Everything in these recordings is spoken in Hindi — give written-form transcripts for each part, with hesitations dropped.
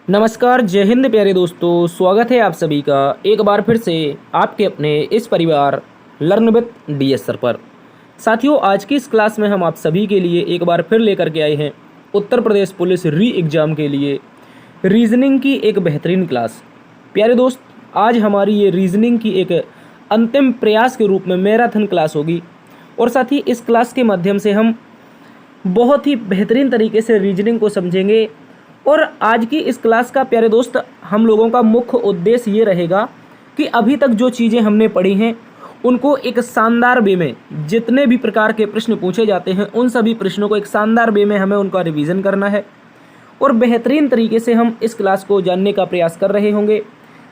नमस्कार, जय हिंद प्यारे दोस्तों। स्वागत है आप सभी का एक बार फिर से आपके अपने इस परिवार लर्न विथ डीएस सर पर। साथियों, आज की इस क्लास में हम आप सभी के लिए एक बार फिर लेकर के आए हैं उत्तर प्रदेश पुलिस री एग्ज़ाम के लिए रीजनिंग की एक बेहतरीन क्लास। प्यारे दोस्त, आज हमारी ये रीजनिंग की एक अंतिम प्रयास के रूप में मैराथन क्लास होगी और साथ ही इस क्लास के माध्यम से हम बहुत ही बेहतरीन तरीके से रीजनिंग को समझेंगे। और आज की इस क्लास का प्यारे दोस्त हम लोगों का मुख्य उद्देश्य ये रहेगा कि अभी तक जो चीज़ें हमने पढ़ी हैं उनको एक शानदार वे में, जितने भी प्रकार के प्रश्न पूछे जाते हैं उन सभी प्रश्नों को एक शानदार वे में हमें उनका रिवीजन करना है और बेहतरीन तरीके से हम इस क्लास को जानने का प्रयास कर रहे होंगे।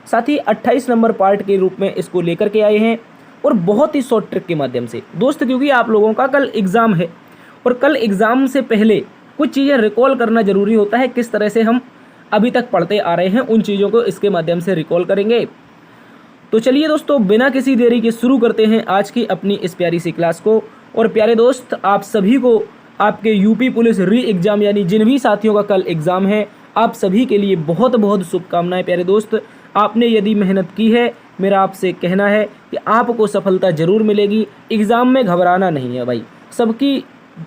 साथ ही 28 नंबर पार्ट के रूप में इसको लेकर के आए हैं और बहुत ही शॉर्ट ट्रिक के माध्यम से दोस्त, क्योंकि आप लोगों का कल एग्ज़ाम है और कल एग्ज़ाम से पहले कुछ चीज़ें रिकॉल करना ज़रूरी होता है। किस तरह से हम अभी तक पढ़ते आ रहे हैं उन चीज़ों को इसके माध्यम से रिकॉल करेंगे। तो चलिए दोस्तों, बिना किसी देरी के शुरू करते हैं आज की अपनी इस प्यारी सी क्लास को। और प्यारे दोस्त, आप सभी को आपके यूपी पुलिस री एग्ज़ाम यानी जिन भी साथियों का कल एग्ज़ाम है, आप सभी के लिए बहुत बहुत शुभकामनाएं। प्यारे दोस्त, आपने यदि मेहनत की है, मेरा आपसे कहना है कि आपको सफलता ज़रूर मिलेगी। एग्ज़ाम में घबराना नहीं है भाई।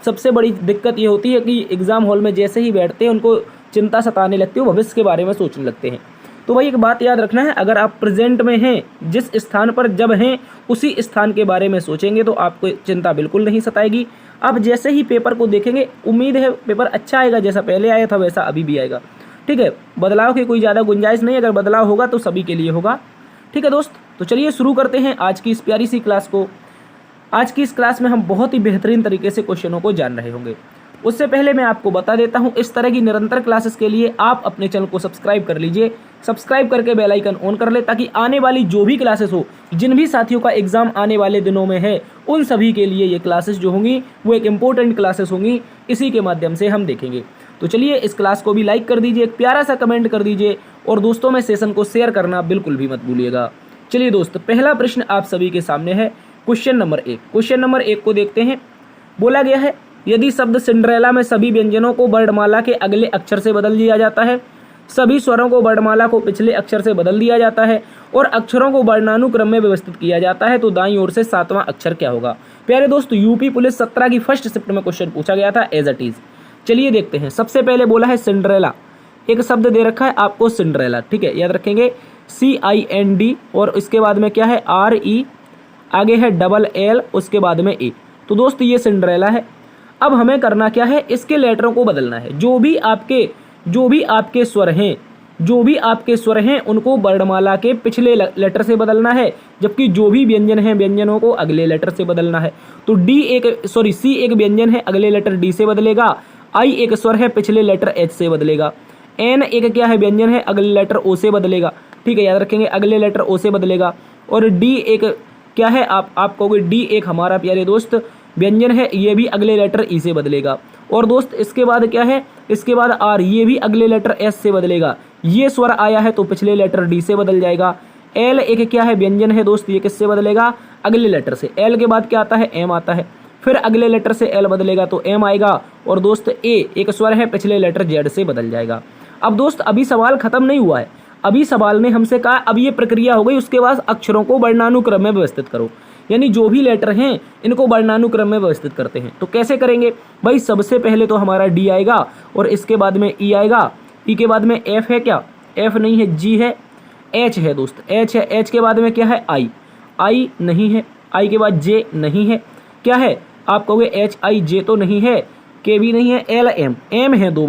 सबसे बड़ी दिक्कत ये होती है कि एग्ज़ाम हॉल में जैसे ही बैठते हैं उनको चिंता सताने लगती है, वो भविष्य के बारे में सोचने लगते हैं। तो भाई एक बात याद रखना है, अगर आप प्रेजेंट में हैं, जिस स्थान पर जब हैं उसी स्थान के बारे में सोचेंगे तो आपको चिंता बिल्कुल नहीं सताएगी। आप जैसे ही पेपर को देखेंगे, उम्मीद है पेपर अच्छा आएगा, जैसा पहले आया था वैसा अभी भी आएगा। ठीक है, बदलाव की कोई ज़्यादा गुंजाइश नहीं, अगर बदलाव होगा तो सभी के लिए होगा। ठीक है दोस्त, तो चलिए शुरू करते हैं आज की इस प्यारी सी क्लास को। आज की इस क्लास में हम बहुत ही बेहतरीन तरीके से क्वेश्चनों को जान रहे होंगे। उससे पहले मैं आपको बता देता हूं, इस तरह की निरंतर क्लासेस के लिए आप अपने चैनल को सब्सक्राइब कर लीजिए। सब्सक्राइब करके बेल आइकन ऑन कर ले, ताकि आने वाली जो भी क्लासेस हो, जिन भी साथियों का एग्जाम आने वाले दिनों में है, उन सभी के लिए ये क्लासेस जो होंगी वो एक इंपॉर्टेंट क्लासेस होंगी। इसी के माध्यम से हम देखेंगे। तो चलिए इस क्लास को भी लाइक कर दीजिए, एक प्यारा सा कमेंट कर दीजिए और दोस्तों में सेशन को शेयर करना बिल्कुल भी मत भूलिएगा। चलिए दोस्त, पहला प्रश्न आप सभी के सामने है क्वेश्चन नंबर 1। क्वेश्चन नंबर 1 को देखते हैं। बोला गया है, यदि शब्द सिंड्रेला में सभी व्यंजनों को वर्णमाला के अगले अक्षर से बदल दिया जाता है, सभी स्वरों को वर्णमाला को पिछले अक्षर से बदल दिया जाता है और अक्षरों को वर्णानुक्रम में व्यवस्थित किया जाता है, तो दाईं ओर से 7वां अक्षर क्या होगा। प्यारे दोस्त, यूपी पुलिस 17 की फर्स्ट शिफ्ट में क्वेश्चन पूछा गया था एज इट इज। चलिए देखते हैं। सबसे पहले बोला है सिंड्रेला, एक शब्द दे रखा है आपको सिंड्रेला। ठीक है, याद रखेंगे CIND और इसके बाद में क्या है RE, आगे है LL, उसके बाद में A। तो दोस्त ये सिंड्रेला है। अब हमें करना क्या है, इसके लेटरों को बदलना है। जो भी आपके स्वर हैं उनको वर्णमाला के पिछले लेटर से बदलना है, जबकि जो भी व्यंजन हैं व्यंजनों को अगले लेटर से बदलना है। तो C एक व्यंजन है, अगले लेटर D से बदलेगा। I एक स्वर है, पिछले लेटर H से बदलेगा। N एक क्या है, व्यंजन है, अगले लेटर O से बदलेगा। ठीक है, याद रखेंगे, अगले लेटर O से बदलेगा। और D एक क्या है, आप कहोगे D एक हमारा प्यारे दोस्त व्यंजन है, ये भी अगले लेटर E से बदलेगा। और दोस्त इसके बाद क्या है, इसके बाद R, ये भी अगले लेटर S से बदलेगा। ये स्वर आया है तो पिछले लेटर D से बदल जाएगा। L एक क्या है, व्यंजन है दोस्त, ये किससे बदलेगा, अगले लेटर से। L के बाद क्या आता है, M आता है, फिर अगले लेटर से L बदलेगा तो M आएगा। और दोस्त A एक स्वर है, पिछले लेटर Z से बदल जाएगा। अब दोस्त अभी सवाल खत्म नहीं हुआ है, अभी सवाल ने हमसे कहा अब ये प्रक्रिया हो गई, उसके बाद अक्षरों को वर्णानुक्रम में व्यवस्थित करो। यानी जो भी लेटर हैं इनको वर्णानुक्रम में व्यवस्थित करते हैं। तो कैसे करेंगे भाई, सबसे पहले तो हमारा D आएगा और इसके बाद में E आएगा। E के बाद में F है क्या, F नहीं है, G है, H है दोस्त, H है। H के बाद में क्या है, I नहीं है। I के बाद J नहीं है, क्या है, आप कहोगे HIJ तो नहीं है, K भी नहीं है, LM, M है दो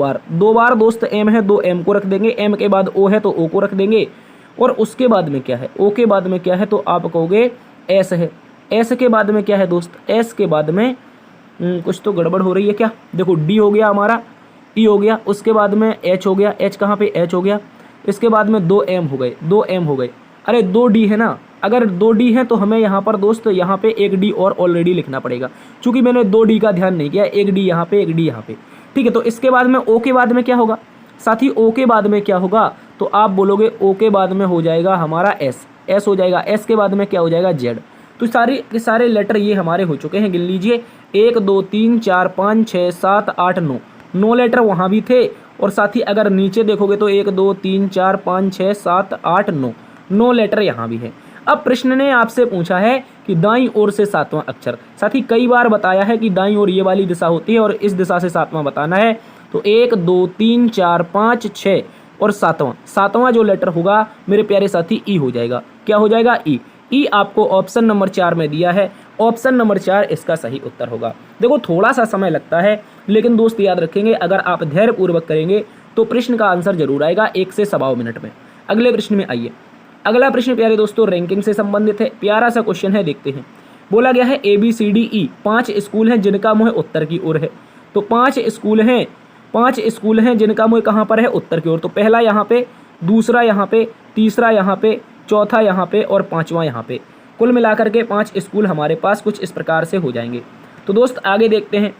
बार दोस्त M है, 2 M को रख देंगे। M के बाद O है तो O को रख देंगे। और उसके बाद में क्या है, O के बाद में क्या है, तो आप कहोगे S है। S के बाद में क्या है दोस्त, S के बाद में कुछ तो गड़बड़ हो रही है क्या, देखो D हो गया हमारा, E हो गया, उसके बाद में H हो गया, H कहाँ पे, H हो गया। इसके बाद में 2 M हो गए। अरे 2 D है ना, अगर 2 D है तो हमें यहाँ पर दोस्त यहाँ पे 1 D और ऑलरेडी लिखना पड़ेगा, क्योंकि मैंने 2 D का ध्यान नहीं किया। 1 D यहाँ पे, 1 D यहाँ पे। ठीक है, तो इसके बाद में O के बाद में क्या होगा साथी, O के बाद में क्या होगा, तो आप बोलोगे O के बाद में हो जाएगा हमारा S हो जाएगा। S के बाद में क्या हो जाएगा, Z। तो सारे लेटर ये हमारे हो चुके हैं, गिन लीजिए 1 2 3 4 5 6 7 8 9 9 लेटर वहाँ भी थे और साथ ही अगर नीचे देखोगे तो 1 2 3 4 5 6 7 8 9 लेटर यहाँ भी है। अब प्रश्न ने आपसे पूछा है कि दाईं ओर से 7वां अक्षर। साथ ही कई बार बताया है कि दाईं ओर ये वाली दिशा होती है और इस दिशा से 7वां बताना है। तो 1 2 3 4 5 6 और 7वां जो लेटर होगा मेरे प्यारे साथी ई हो जाएगा। क्या हो जाएगा? ई आपको ऑप्शन नंबर 4 में दिया है। ऑप्शन नंबर 4 इसका सही उत्तर होगा। देखो थोड़ा सा समय लगता है लेकिन दोस्त याद रखेंगे अगर आप धैर्यपूर्वक करेंगे तो प्रश्न का आंसर जरूर आएगा 1 से 1.25 मिनट में। अगले प्रश्न में आइए। अगला प्रश्न प्यारे दोस्तों रैंकिंग से संबंधित है। प्यारा सा क्वेश्चन है, देखते हैं। बोला गया है ABCDE 5 स्कूल हैं जिनका मुँह उत्तर की ओर है। तो 5 स्कूल हैं जिनका मुँह कहाँ पर है? उत्तर की ओर। तो पहला यहाँ पे, दूसरा यहाँ पे, तीसरा यहाँ पे, चौथा यहाँ पे और 5वां यहाँ पे। कुल मिलाकर के 5 स्कूल हमारे पास कुछ इस प्रकार से हो जाएंगे। तो दोस्त आगे देखते हैं।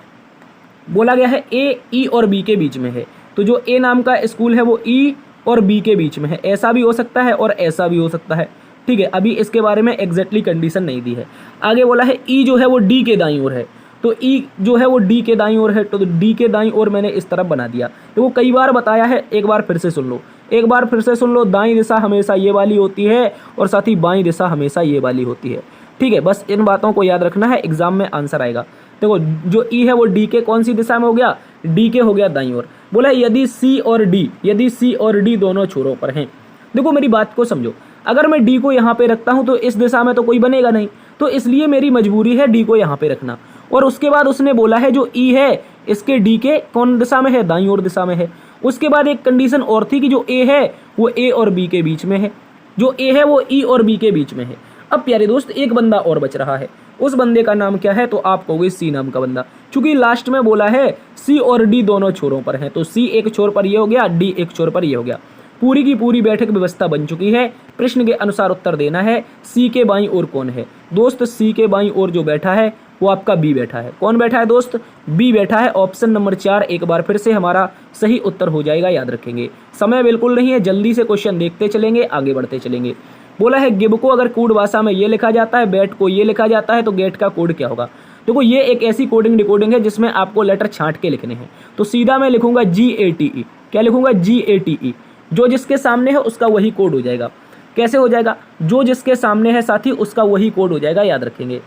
बोला गया है A, E और B के बीच में है। तो जो A नाम का स्कूल है वो E और B के बीच में है। ऐसा भी हो सकता है और ऐसा भी हो सकता है। ठीक है, अभी इसके बारे में एग्जैक्टली कंडीशन नहीं दी है। आगे बोला है E जो है वो D के दाईं ओर है। तो E जो है वो D के दाईं ओर है। तो D के दाईं ओर मैंने इस तरफ बना दिया। तो वो कई बार बताया है, एक बार फिर से सुन लो। दाईं दिशा हमेशा ये वाली होती है और साथ ही बाईं दिशा हमेशा ये वाली होती है। ठीक है, बस इन बातों को याद रखना है, एग्जाम में आंसर आएगा। देखो जो ई है वो डी के कौन सी दिशा में हो गया? डी के हो गया दाईं ओर। बोला यदि सी और डी दोनों छोरों पर हैं। देखो मेरी बात को समझो, अगर मैं डी को यहाँ पे रखता हूँ तो इस दिशा में तो कोई बनेगा नहीं, तो इसलिए मेरी मजबूरी है डी को यहाँ पे रखना। और उसके बाद उसने बोला है जो ई है इसके डी के कौन दिशा में है? दाईं ओर दिशा में है। उसके बाद एक कंडीशन और थी कि जो ए है वो ए और बी के बीच में है, जो ए है वो ई और बी के बीच में है। अब प्यारे दोस्त एक बंदा और बच रहा है, उस बंदे का नाम क्या है? तो आप कहोगे सी नाम का बंदा। चूंकि लास्ट में बोला है सी और डी दोनों छोरों पर हैं, तो सी एक छोर पर ये हो गया, डी एक छोर पर ये हो गया। पूरी की पूरी बैठक व्यवस्था बन चुकी है। प्रश्न के अनुसार उत्तर देना है। सी के बाईं ओर कौन है? दोस्त सी के बाईं ओर जो बैठा है वो आपका बी बैठा है। कौन बैठा है दोस्त? बी बैठा है। ऑप्शन नंबर 4 एक बार फिर से हमारा सही उत्तर हो जाएगा, याद रखेंगे। समय बिल्कुल नहीं है, जल्दी से क्वेश्चन देखते चलेंगे, आगे बढ़ते चलेंगे। बोला है गिब को अगर कोड भाषा में ये लिखा जाता है, बैट को ये लिखा जाता है, तो गेट का कोड क्या होगा? देखो ये एक ऐसी कोडिंग डिकोडिंग है जिसमें आपको लेटर छांट के लिखने हैं। तो सीधा मैं लिखूंगा GATE। क्या लिखूंगा? GATE। जो जिसके सामने है उसका वही कोड हो जाएगा। कैसे हो जाएगा? जो जिसके सामने है साथी उसका वही कोड हो जाएगा, याद रखेंगे।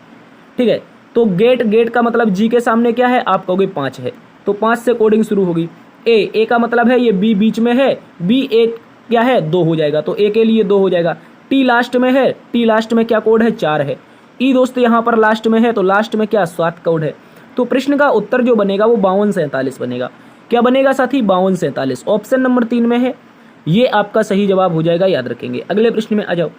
ठीक है, तो गेट का मतलब जी के सामने क्या है? आप कहोगे 5 है, तो 5 से कोडिंग शुरू होगी। ए का मतलब है ये बी बीच में है, बी एक क्या है? 2 हो जाएगा, तो ए के लिए 2 हो जाएगा। टी लास्ट में है, टी लास्ट में क्या कोड है? 4 है। ई दोस्त यहाँ पर लास्ट में है, तो लास्ट में क्या? 7 कोड है। तो प्रश्न का उत्तर जो बनेगा वो 5247 बनेगा। क्या बनेगा साथी? 5247 ऑप्शन नंबर 3 में है। ये आपका सही जवाब हो जाएगा, याद रखेंगे। अगले प्रश्न में आ जाओ।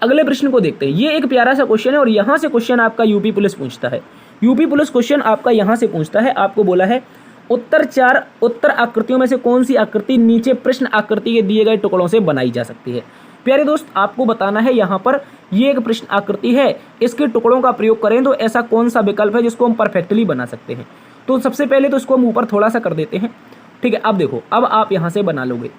अगले प्रश्न को देखते हैं। ये एक प्यारा सा क्वेश्चन है और यहाँ से क्वेश्चन आपका यूपी पुलिस पूछता है। यूपी पुलिस क्वेश्चन आपका यहाँ से पूछता है। आपको बोला है उत्तर आकृतियों में से कौन सी आकृति नीचे प्रश्न आकृति के दिए गए टुकड़ों से बनाई जा सकती है? प्यारे दोस्त आपको बताना है, यहाँ पर ये एक प्रश्न आकृति है, इसके टुकड़ों का प्रयोग करें तो ऐसा कौन सा विकल्प है जिसको हम परफेक्टली बना सकते हैं? तो सबसे पहले तो इसको हम ऊपर थोड़ा सा कर देते हैं। ठीक है, अब देखो, अब आप यहाँ से बना लोगे।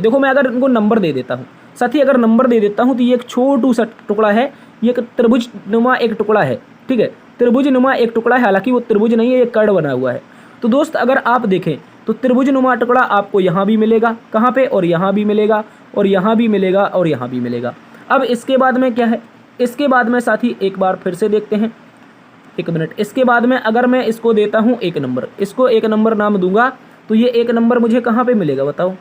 देखो मैं अगर इनको नंबर दे देता हूँ साथी, अगर नंबर दे देता हूँ तो ये एक छोटू सा टुकड़ा है, ये एक त्रिभुज नुमा एक टुकड़ा है। ठीक है, त्रिभुज नुमा एक टुकड़ा है, हालांकि वो त्रिभुज नहीं है, ये कर्ण बना हुआ है। तो दोस्त अगर आप देखें तो त्रिभुज नुमा टुकड़ा आपको यहाँ भी मिलेगा, कहाँ पे? और यहाँ भी मिलेगा, और यहाँ भी मिलेगा, और यहाँ भी मिलेगा। अब इसके बाद में क्या है? इसके बाद में साथी एक बार फिर से देखते हैं, 1 मिनट। इसके बाद में अगर मैं इसको देता हूँ 1 नंबर, इसको 1 नंबर नाम दूंगा, तो ये 1 नंबर मुझे कहाँ पे मिलेगा बताओ?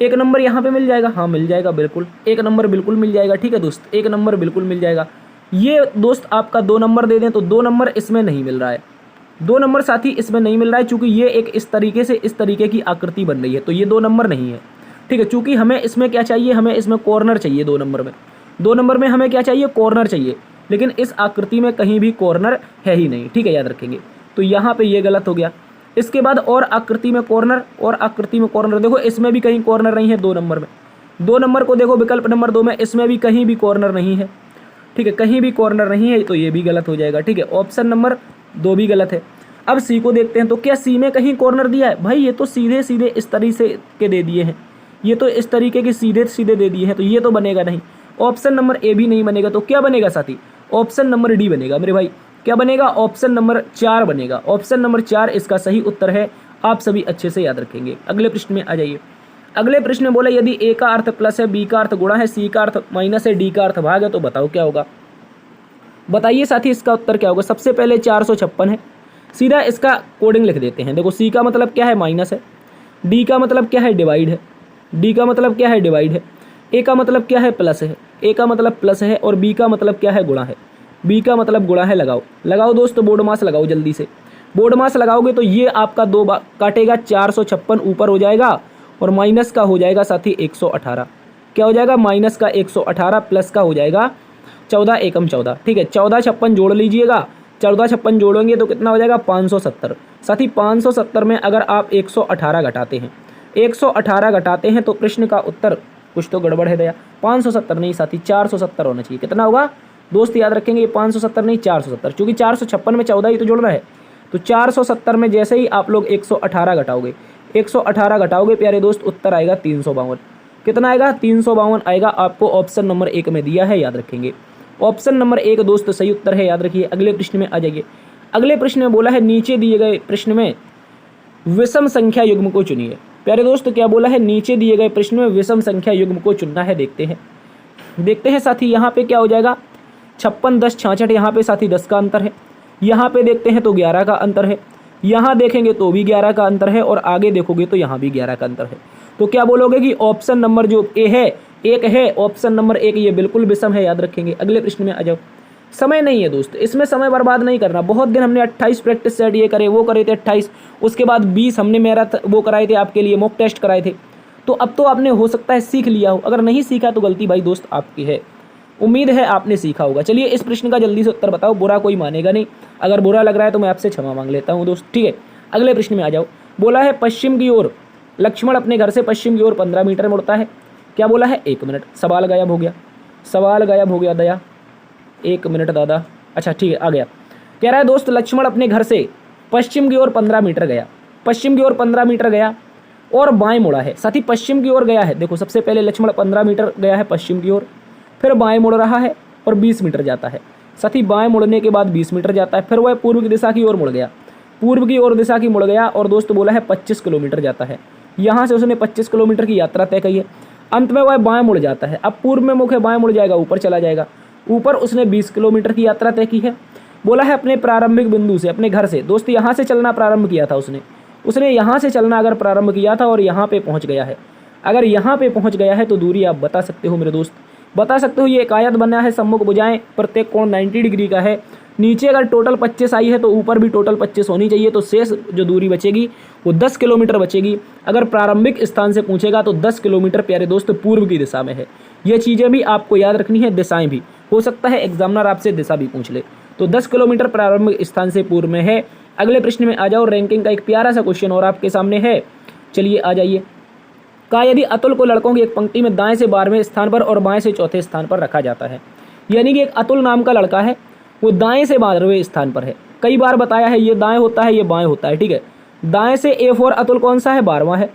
1 नंबर यहाँ पे मिल जाएगा। हाँ मिल जाएगा, बिल्कुल 1 नंबर बिल्कुल मिल जाएगा। ठीक है दोस्त, 1 नंबर बिल्कुल मिल जाएगा। ये दोस्त आपका 2 नंबर दे दें तो 2 नंबर इसमें नहीं मिल रहा है, 2 नंबर साथी इसमें नहीं मिल रहा है, चूंकि ये एक इस तरीके की आकृति बन रही है, तो ये 2 नंबर नहीं है। ठीक है, चूंकि हमें इसमें क्या चाहिए? हमें इसमें कॉर्नर चाहिए। 2 नंबर में हमें क्या चाहिए? कॉर्नर चाहिए, लेकिन इस आकृति में कहीं भी कॉर्नर है ही नहीं। ठीक है, याद रखेंगे। तो यहाँ पे ये गलत हो गया। इसके बाद और आकृति में कॉर्नर, और आकृति में कॉर्नर, देखो इसमें भी कहीं कॉर्नर नहीं है। 2 नंबर में, 2 नंबर को देखो विकल्प नंबर 2 में, इसमें भी कहीं भी कॉर्नर नहीं है। ठीक है, कहीं भी कॉर्नर नहीं है, तो ये भी गलत हो जाएगा। ठीक है, ऑप्शन नंबर 2 भी गलत है। अब सी को देखते हैं, तो क्या सी में कहीं कॉर्नर दिया है? भाई ये तो सीधे सीधे इस तरीके के दे दिए हैं, ये तो इस तरीके के सीधे सीधे दे दिए हैं, तो ये तो बनेगा नहीं। ऑप्शन नंबर ए भी नहीं बनेगा, तो क्या बनेगा साथी? ऑप्शन नंबर डी बनेगा मेरे भाई। क्या बनेगा? ऑप्शन नंबर 4 बनेगा। ऑप्शन नंबर 4 इसका सही उत्तर है। आप सभी अच्छे से याद रखेंगे। अगले प्रश्न में आ जाइए। अगले प्रश्न में बोला यदि ए का अर्थ प्लस है, बी का अर्थ गुणा है, सी का अर्थ माइनस है, डी का अर्थ भाग है, तो बताओ क्या होगा। बताइए साथी इसका उत्तर क्या होगा। सबसे पहले 456 है, सीधा इसका कोडिंग लिख देते हैं। देखो सी का मतलब क्या है, माइनस है, डी का मतलब क्या है, डिवाइड है, डी का मतलब क्या है, डिवाइड है, ए का मतलब क्या है, प्लस है, ए का मतलब प्लस है, और बी का मतलब क्या है, गुणा है, बी का मतलब गुणा है। लगाओ लगाओ दोस्तों, बोर्ड मास लगाओ जल्दी से। बोर्ड मास लगाओगे तो ये आपका 2 काटेगा, 456 ऊपर हो जाएगा और माइनस का हो जाएगा साथी 118। क्या हो जाएगा, माइनस का 118 प्लस का हो जाएगा 14 एकम 14। ठीक है, 14 56 जोड़ लीजिएगा, 14 56 जोड़ेंगे तो कितना हो जाएगा, 570। साथी 570 में अगर आप 118 घटाते हैं, 118 घटाते हैं तो प्रश्न का उत्तर कुछ तो गड़बड़ है दया, 570 नहीं साथी 470 होना चाहिए। कितना होगा दोस्त याद रखेंगे, ये 570 नहीं 470, क्योंकि 456 में 14 ही तो जोड़ना है। तो 470 में जैसे ही आप लोग 118 घटाओगे, 118 घटाओगे प्यारे दोस्त, उत्तर आएगा 352। कितना आएगा, 352 आएगा। आपको ऑप्शन नंबर 1 में दिया है, याद रखेंगे। ऑप्शन नंबर 1 दोस्त सही उत्तर है, याद रखिए। अगले प्रश्न में आ जाइए। अगले प्रश्न में बोला है नीचे दिए गए प्रश्न में विषम संख्या युग्म को चुनिए। प्यारे दोस्त क्या बोला है, नीचे दिए गए प्रश्न में विषम संख्या युग्म को चुनना है। देखते हैं साथी, यहाँ पे क्या हो जाएगा, 56 10 66, यहाँ पे साथी 10 का अंतर है। यहाँ पे देखते हैं तो 11 का अंतर है, यहाँ देखेंगे तो भी 11 का अंतर है, और आगे देखोगे तो यहाँ भी 11 का अंतर है। तो क्या बोलोगे कि ऑप्शन नंबर जो ए है, एक है, ऑप्शन नंबर 1 ये बिल्कुल विषम है, याद रखेंगे। अगले प्रश्न में आ जाओ। समय नहीं है दोस्त, इसमें समय बर्बाद नहीं करना। बहुत दिन हमने 28 प्रैक्टिस सेट ये करे, वो करे थे 28, उसके बाद 20 हमने वो कराए थे आपके लिए, मॉक टेस्ट कराए थे। तो अब तो आपने हो सकता है सीख लिया हो, अगर नहीं सीखा तो गलती भाई दोस्त आपकी है। उम्मीद है आपने सीखा होगा। चलिए इस प्रश्न का जल्दी से उत्तर बताओ, बुरा कोई मानेगा नहीं, अगर बुरा लग रहा है तो मैं आपसे क्षमा मांग लेता हूँ दोस्त। ठीक है, अगले प्रश्न में आ जाओ। बोला है पश्चिम की ओर लक्ष्मण अपने घर से पश्चिम की ओर 15 मीटर मुड़ता है। क्या बोला है, 1 मिनट। सवाल गायब हो गया, सवाल गायब हो गया दया, 1 मिनट दादा। अच्छा ठीक है, आ गया। कह रहा है दोस्त लक्ष्मण अपने घर से पश्चिम की ओर 15 मीटर गया, पश्चिम की ओर 15 मीटर गया और बाएं मुड़ा है। साथी पश्चिम की ओर गया है, देखो सबसे पहले लक्ष्मण 15 मीटर गया है पश्चिम की ओर, फिर बाएं मुड़ रहा है और 20 मीटर जाता है। साथी बाएं मुड़ने के बाद 20 मीटर जाता है, फिर वह पूर्व की दिशा की ओर मुड़ गया, पूर्व की ओर दिशा की मुड़ गया, और दोस्त बोला है 25 किलोमीटर जाता है। यहाँ से उसने 25 किलोमीटर की यात्रा तय की है। अंत में वह बाएं मुड़ जाता है। अब पूर्व में मुख है, बाएं मुड़ जाएगा, ऊपर चला जाएगा। ऊपर उसने 20 किलोमीटर की यात्रा तय की है। बोला है अपने प्रारंभिक बिंदु से, अपने घर से, दोस्त यहाँ से चलना प्रारंभ किया था उसने यहाँ से चलना अगर प्रारंभ किया था और यहाँ पे पहुँच गया है, अगर यहाँ पे पहुँच गया है तो दूरी आप बता सकते हो मेरे दोस्त, बता सकते हो। ये एक आयत बना है, सम्मुख भुजाएं, प्रत्येक कोण 90 डिग्री का है। नीचे अगर टोटल 25 आई है तो ऊपर भी टोटल 25 होनी चाहिए, तो शेष जो दूरी बचेगी वो 10 किलोमीटर बचेगी। अगर प्रारंभिक स्थान से पूछेगा तो 10 किलोमीटर प्यारे दोस्त पूर्व की दिशा में है। ये चीज़ें भी आपको याद रखनी है, दिशाएं भी, हो सकता है एग्जामिनर आपसे दिशा भी पूछ ले। तो 10 किलोमीटर प्रारंभिक स्थान से पूर्व में है। अगले प्रश्न में आ जाओ। रैंकिंग का एक प्यारा सा क्वेश्चन और आपके सामने है, चलिए आ जाइए। कहा यदि अतुल को लड़कों की एक पंक्ति में दाएं से 12वें स्थान पर और बाएं से चौथे स्थान पर रखा जाता है, यानी कि एक अतुल नाम का लड़का है, वो दाएं से 12वें स्थान पर है। कई बार बताया है ये दाएं होता है, ये बाएं होता है। ठीक है, दाएं से A4 अतुल कौन सा है, 12वां है,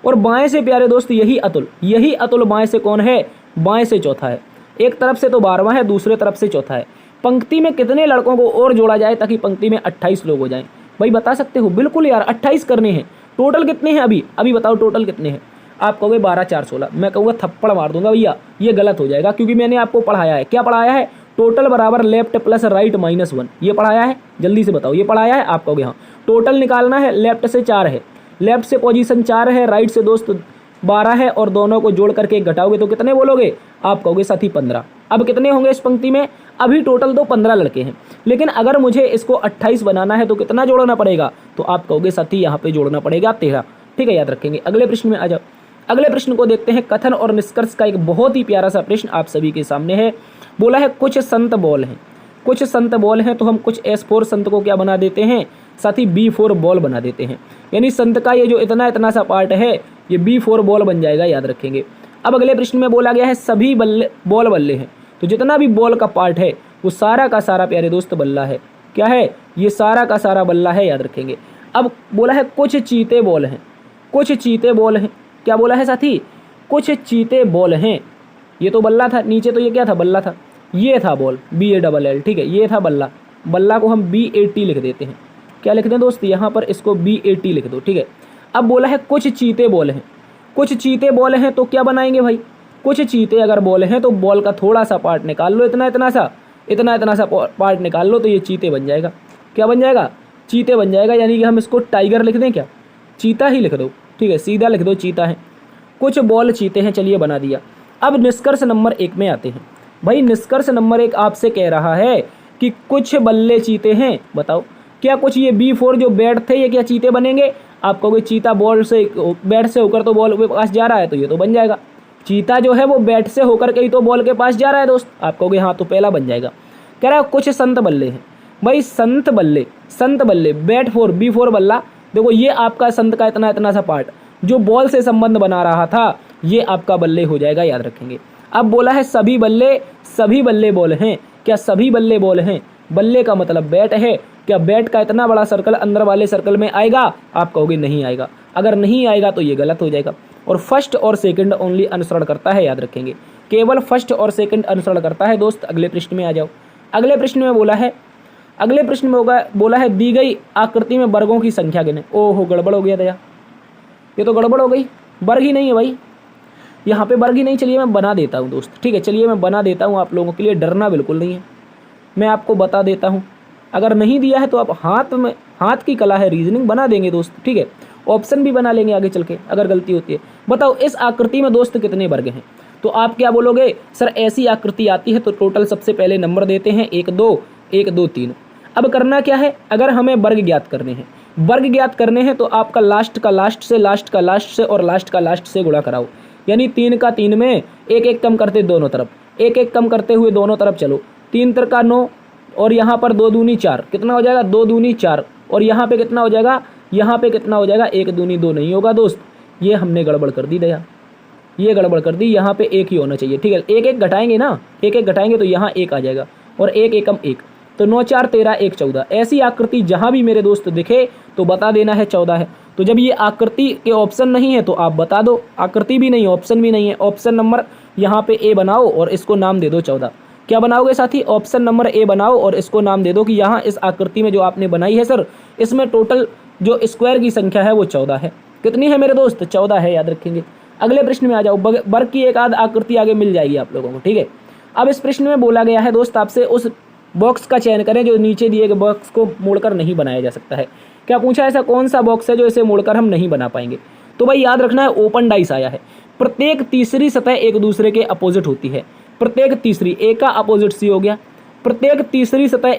और बाएं से प्यारे दोस्त यही अतुल बाएं से कौन है, बाएं से चौथा है। एक तरफ से तो 12वां है, दूसरे तरफ से चौथा है। पंक्ति में कितने लड़कों को और जोड़ा जाए ताकि पंक्ति में 28 लोग हो जाएं, भाई बता सकते हो? बिल्कुल यार, 28 करने हैं। टोटल कितने हैं अभी बताओ, टोटल कितने हैं? आप कहोगे 12 4 16, मैं कहूँगा थप्पड़ मार दूंगा भैया, ये गलत हो जाएगा, क्योंकि मैंने आपको पढ़ाया है। क्या पढ़ाया है? टोटल बराबर लेफ्ट प्लस राइट -1, ये पढ़ाया है। जल्दी से बताओ, ये पढ़ाया है? आप कहोगे हाँ। टोटल निकालना है, लेफ्ट से 4 है, लेफ्ट से पोजीशन 4 है, राइट से दोस्त 12 है, और दोनों को जोड़ करके घटाओगे तो कितने बोलोगे? आप कहोगे साथी 15। अब कितने होंगे इस पंक्ति में? अभी टोटल तो 15 लड़के हैं, लेकिन अगर मुझे इसको 28 बनाना है तो कितना जोड़ना पड़ेगा? तो आप कहोगे साथी यहाँ पे जोड़ना पड़ेगा 13। ठीक है, याद रखेंगे। अगले प्रश्न में आ जाओ। अगले प्रश्न को देखते हैं। कथन और निष्कर्ष का एक बहुत ही प्यारा सा प्रश्न आप सभी के सामने है। बोला है कुछ संत बॉल हैं, कुछ संत बॉल हैं, तो हम कुछ S4 संत को क्या बना देते हैं साथी? B4 बॉल बना देते हैं। यानी संत का ये जो इतना सा पार्ट है ये B4 बॉल बन जाएगा, याद रखेंगे। अब अगले प्रश्न में बोला गया है सभी बॉल बल्ले हैं, तो जितना भी बॉल का पार्ट है वो सारा का सारा प्यारे दोस्त बल्ला है। क्या है? ये सारा का सारा बल्ला है, याद रखेंगे। अब बोला है कुछ चीते बॉल हैं, कुछ चीते बॉल हैं। क्या बोला है साथी? कुछ चीते बॉल हैं। ये तो बल्ला था, नीचे तो ये क्या था? बल्ला था। ये था बॉल, BALL। ठीक है, ये था बल्ला, बल्ला को हम BAT लिख देते हैं। क्या लिख दें दोस्त, यहाँ पर इसको BAT लिख दो, ठीक है। अब बोला है कुछ चीते बॉल हैं, कुछ चीते बॉल हैं, तो क्या बनाएंगे भाई, कुछ चीते अगर बॉल हैं तो बॉल का थोड़ा सा पार्ट निकाल लो, इतना इतना सा पार्ट निकाल लो, तो ये चीते बन जाएगा। क्या बन जाएगा, चीते बन जाएगा। यानी कि हम इसको टाइगर लिख दें, क्या चीता ही लिख दो, ठीक है, सीधा लिख दो चीता है। कुछ बॉल चीते हैं, चलिए बना दिया। अब निष्कर्ष नंबर 1 में आते हैं। भाई निष्कर्ष नंबर 1 आपसे कह रहा है कि कुछ बल्ले चीते हैं, बताओ क्या कुछ ये B4 जो बैट थे ये क्या चीते बनेंगे। आप कहोगे चीता बॉल से बैट से होकर तो बॉल के पास जा रहा है, तो ये तो बन जाएगा। चीता जो है वो बैट से होकर के ही तो बॉल के पास जा रहा है दोस्त। आप कहोगे हाँ, तो पहला बन जाएगा। कह रहा है कुछ संत बल्ले हैं। भाई संत बल्ले बैट 4 B4 बल्ला, देखो ये आपका संत का इतना सा पार्ट जो बॉल से संबंध बना रहा था, ये आपका बल्ले हो जाएगा, याद रखेंगे। अब बोला है सभी बल्ले बॉल हैं, क्या सभी बल्ले बॉल हैं। बल्ले का मतलब बैट है, क्या बैट का इतना बड़ा सर्कल अंदर वाले सर्कल में आएगा। आप कहोगे नहीं आएगा। अगर नहीं आएगा तो ये गलत हो जाएगा। और फर्स्ट और सेकंड ओनली अनुसरण करता है, याद रखेंगे, केवल फर्स्ट और सेकंड अनुसरण करता है दोस्त। अगले प्रश्न में आ जाओ। अगले प्रश्न में बोला है दी गई आकृति में वर्गों की संख्या गिने। ओहो गड़बड़ हो गया दया, ये तो गड़बड़ हो गई, वर्ग ही नहीं है भाई, यहाँ पे वर्ग ही नहीं। चलिए मैं बना देता हूँ दोस्त, ठीक है, चलिए मैं बना देता हूँ आप लोगों के लिए, डरना बिल्कुल नहीं है, मैं आपको बता देता हूँ। अगर नहीं दिया है तो आप हाथ की कला है, रीजनिंग बना देंगे दोस्त, ठीक है। ऑप्शन भी बना लेंगे आगे चल के अगर गलती होती है। बताओ इस आकृति में दोस्त कितने वर्ग हैं। तो आप क्या बोलोगे, सर ऐसी आकृति आती है तो टोटल सबसे पहले नंबर देते हैं 1 2 1 2 3। अब करना क्या है, अगर हमें वर्ग ज्ञात करने हैं तो आपका लास्ट का लास्ट से और लास्ट का लास्ट से गुणा कराओ। यानी 3 का 3 में 1 1 कम करते दोनों तरफ, 1 1 कम करते हुए दोनों तरफ चलो। 3 3 का 9 और यहाँ पर 2 दूनी 4, कितना हो जाएगा 2 दूनी 4। और यहाँ पे कितना हो जाएगा, 1 दूनी 2 नहीं होगा दोस्त, ये हमने गड़बड़ कर दी दया, ये गड़बड़ कर दी। यहाँ पे 1 ही होना चाहिए, ठीक है। 1 1 घटाएंगे ना, 1 1 घटाएंगे तो यहाँ 1 आ जाएगा और 1 एकम 1, तो 9 4 13 1 14। ऐसी आकृति जहाँ भी मेरे दोस्त दिखे तो बता देना है 14 है। तो जब ये आकृति के ऑप्शन नहीं है तो आप बता दो, आकृति भी नहीं ऑप्शन भी नहीं है। ऑप्शन नंबर यहाँ पे A बनाओ और इसको नाम दे दो 14। क्या बनाओगे साथी, ऑप्शन नंबर A बनाओ और इसको नाम दे दो कि यहाँ इस आकृति में जो आपने बनाई है सर, इसमें टोटल जो स्क्वायर की संख्या है वो 14 है। कितनी है मेरे दोस्त, 14 है, याद रखेंगे। अगले प्रश्न में आ जाओ। वर्ग की एक आध आकृति आगे मिल जाएगी आप लोगों को, ठीक है। अब इस प्रश्न में बोला गया है दोस्त आपसे उस बॉक्स का चयन करें जो नीचे दिए गए बॉक्स को मोड़कर नहीं बनाया जा सकता है। क्या पूछा, ऐसा कौन सा बॉक्स है जो इसे मोड़कर हम नहीं बना पाएंगे। तो भाई याद रखना है ओपन डाइस आया है। प्रत्येक तीसरी सतह एक दूसरे के अपोजिट होती है। प्रत्येक तीसरी, A का अपोजिट C हो गया। प्रत्येक तीसरी सतह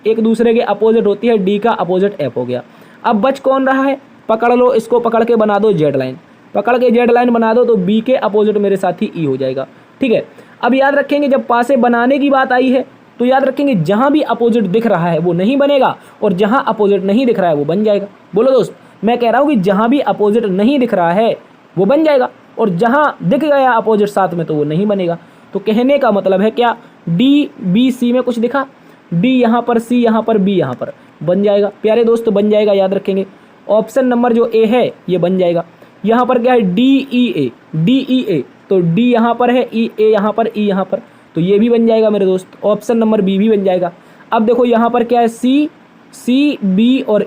एक दूसरे के अपोजिट होती है, D का अपोजिट F हो गया। अब बच कौन रहा है, पकड़ लो इसको, पकड़ के बना दो Z लाइन, पकड़ के Z लाइन बना दो तो B के अपोजिट मेरे साथी E हो जाएगा, ठीक है। अब याद रखेंगे जब पासे बनाने की बात आई है तो याद रखेंगे जहां भी अपोजिट दिख रहा है वो नहीं बनेगा और जहां अपोजिट नहीं दिख रहा है वो बन जाएगा। बोलो दोस्त, मैं कह रहा हूं कि जहां भी अपोजिट नहीं दिख रहा है वो बन जाएगा और जहां दिख गया अपोजिट साथ में तो वो नहीं बनेगा। तो कहने का मतलब है क्या, D B C में कुछ दिखा, D यहाँ पर, C यहाँ पर, B यहाँ पर, बन जाएगा प्यारे दोस्त, बन जाएगा, याद रखेंगे। ऑप्शन नंबर जो A है ये बन जाएगा। यहाँ पर क्या है, D E A, तो D यहाँ पर है, E A यहाँ पर, E यहाँ पर, तो ये भी बन जाएगा मेरे दोस्त। ऑप्शन नंबर B भी बन जाएगा। अब देखो यहाँ पर क्या है, C B और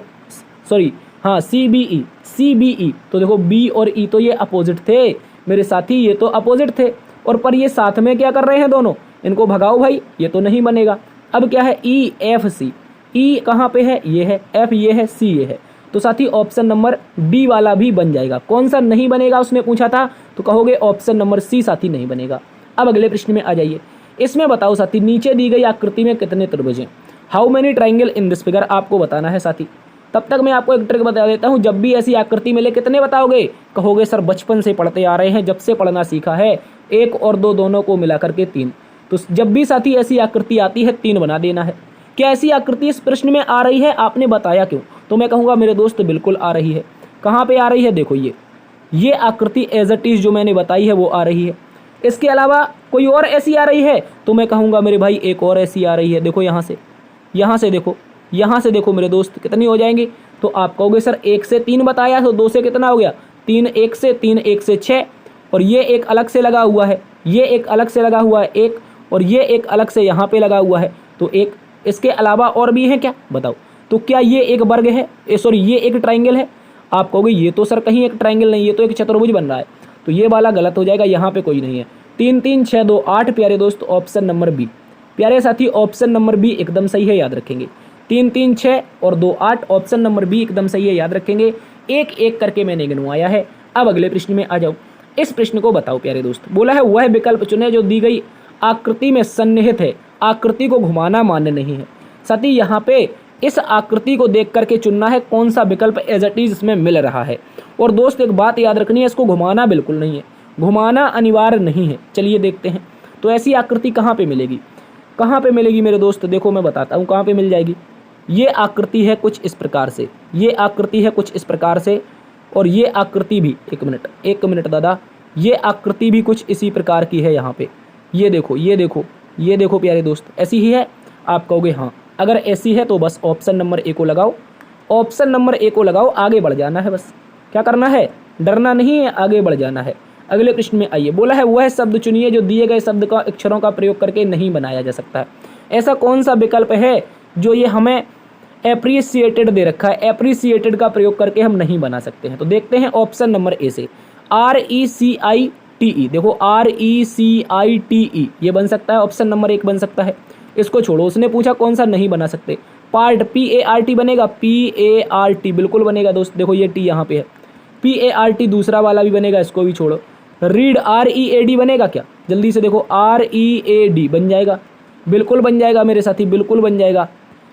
C B E, तो देखो B और E तो ये अपोजिट थे मेरे साथी, ये तो अपोजिट थे और पर ये साथ में क्या कर रहे हैं दोनों, इनको भगाओ भाई, ये तो नहीं बनेगा। अब क्या है, E F C, E कहाँ पे है, ये है, F ये है, C ये है, तो साथी ऑप्शन नंबर D वाला भी बन जाएगा। कौन सा नहीं बनेगा उसने पूछा था, तो कहोगे ऑप्शन नंबर C साथी नहीं बनेगा। अब अगले प्रश्न में आ जाइए। इसमें बताओ साथी नीचे दी गई आकृति में कितने त्रिभुज हैं। How many triangle in this figure, आपको बताना है साथी। तब तक मैं आपको एक ट्रिक बता देता हूं, जब भी ऐसी आकृति मिले कितने बताओगे, कहोगे सर बचपन से पढ़ते आ रहे हैं, जब से पढ़ना सीखा है, 1 और 2 दोनों को मिलाकर के 3। तो जब भी साथी ऐसी आकृति आती है 3 बना देना है। क्या ऐसी आकृति इस प्रश्न में आ रही है, आपने बताया क्यों, तो मैं कहूँगा मेरे दोस्त बिल्कुल आ रही है। कहाँ पर आ रही है, देखो ये आकृति एज इट इज जो मैंने बताई है वो आ रही है। इसके अलावा कोई और ऐसी आ रही है तो मैं कहूँगा मेरे भाई एक और ऐसी आ रही है। देखो यहाँ से देखो मेरे दोस्त, कितनी हो जाएंगी, तो आप कहोगे सर 1 से 3 बताया तो 2 से कितना हो गया, 3 1 से 3 1 से 6, और ये एक अलग से लगा हुआ है, ये एक अलग से लगा हुआ है 1, और ये एक अलग से यहाँ पे लगा हुआ है तो 1। इसके अलावा और भी है क्या, बताओ। तो क्या ये एक वर्ग है, सॉरी ये एक ट्राइंगल है? आप कहोगे ये तो सर कहीं एक ट्राइंगल नहीं, ये तो एक चतुर्भुज बन रहा है। तो ये वाला गलत हो जाएगा, यहाँ पे कोई नहीं है। 3 3 6 2 8 प्यारे दोस्त ऑप्शन नंबर बी। प्यारे साथी ऑप्शन नंबर बी एकदम सही है, याद रखेंगे। 3 3 6 और 2 8 ऑप्शन नंबर बी एकदम सही है, याद रखेंगे। एक एक करके मैंने गिनवाया है। अब अगले प्रश्न में आ जाओ। इस प्रश्न को बताओ प्यारे दोस्त। बोला है वह विकल्प चुने जो दी गई आकृति में सन्निहित है, आकृति को घुमाना मान्य नहीं है। साथी यहाँ पे इस आकृति को देख करके चुनना है कौन सा विकल्प एज इट इज इसमें मिल रहा है। और दोस्त एक बात याद रखनी है, इसको घुमाना बिल्कुल नहीं है, घुमाना अनिवार्य नहीं है। चलिए देखते हैं तो ऐसी आकृति कहाँ पे मिलेगी, कहाँ पे मिलेगी मेरे दोस्त। देखो मैं बताता हूँ कहाँ पे मिल जाएगी। ये आकृति है कुछ इस प्रकार से, ये आकृति है कुछ इस प्रकार से, और ये आकृति भी, एक मिनट दादा, ये आकृति भी कुछ इसी प्रकार की है। यहाँ पे ये देखो, ये देखो, ये देखो प्यारे दोस्त, ऐसी ही है। आप कहोगे हाँ, अगर ऐसी है तो बस ऑप्शन नंबर ए को लगाओ, ऑप्शन नंबर ए को लगाओ, आगे बढ़ जाना है। बस क्या करना है, डरना नहीं है, आगे बढ़ जाना है। अगले प्रश्न में आइए। बोला है वह शब्द चुनिए जो दिए गए शब्द का अक्षरों का प्रयोग करके नहीं बनाया जा सकता है। ऐसा कौन सा विकल्प है जो ये हमें एप्रिसिएटेड दे रखा है, एप्रिसिएटेड का प्रयोग करके हम नहीं बना सकते हैं। तो देखते हैं ऑप्शन नंबर ए से, RECITE। देखो RECITE ये बन सकता है, ऑप्शन नंबर 1 बन सकता है। इसको छोड़ो, उसने पूछा कौन सा नहीं बना सकते। पार्ट PART बनेगा, PART बिल्कुल बनेगा दोस्त। देखो ये टी यहाँ पे है, PART दूसरा वाला भी बनेगा, इसको भी छोड़ो। रीड READ बनेगा क्या, जल्दी से देखो, READ बन जाएगा, बिल्कुल बन जाएगा मेरे साथी, बिल्कुल बन जाएगा।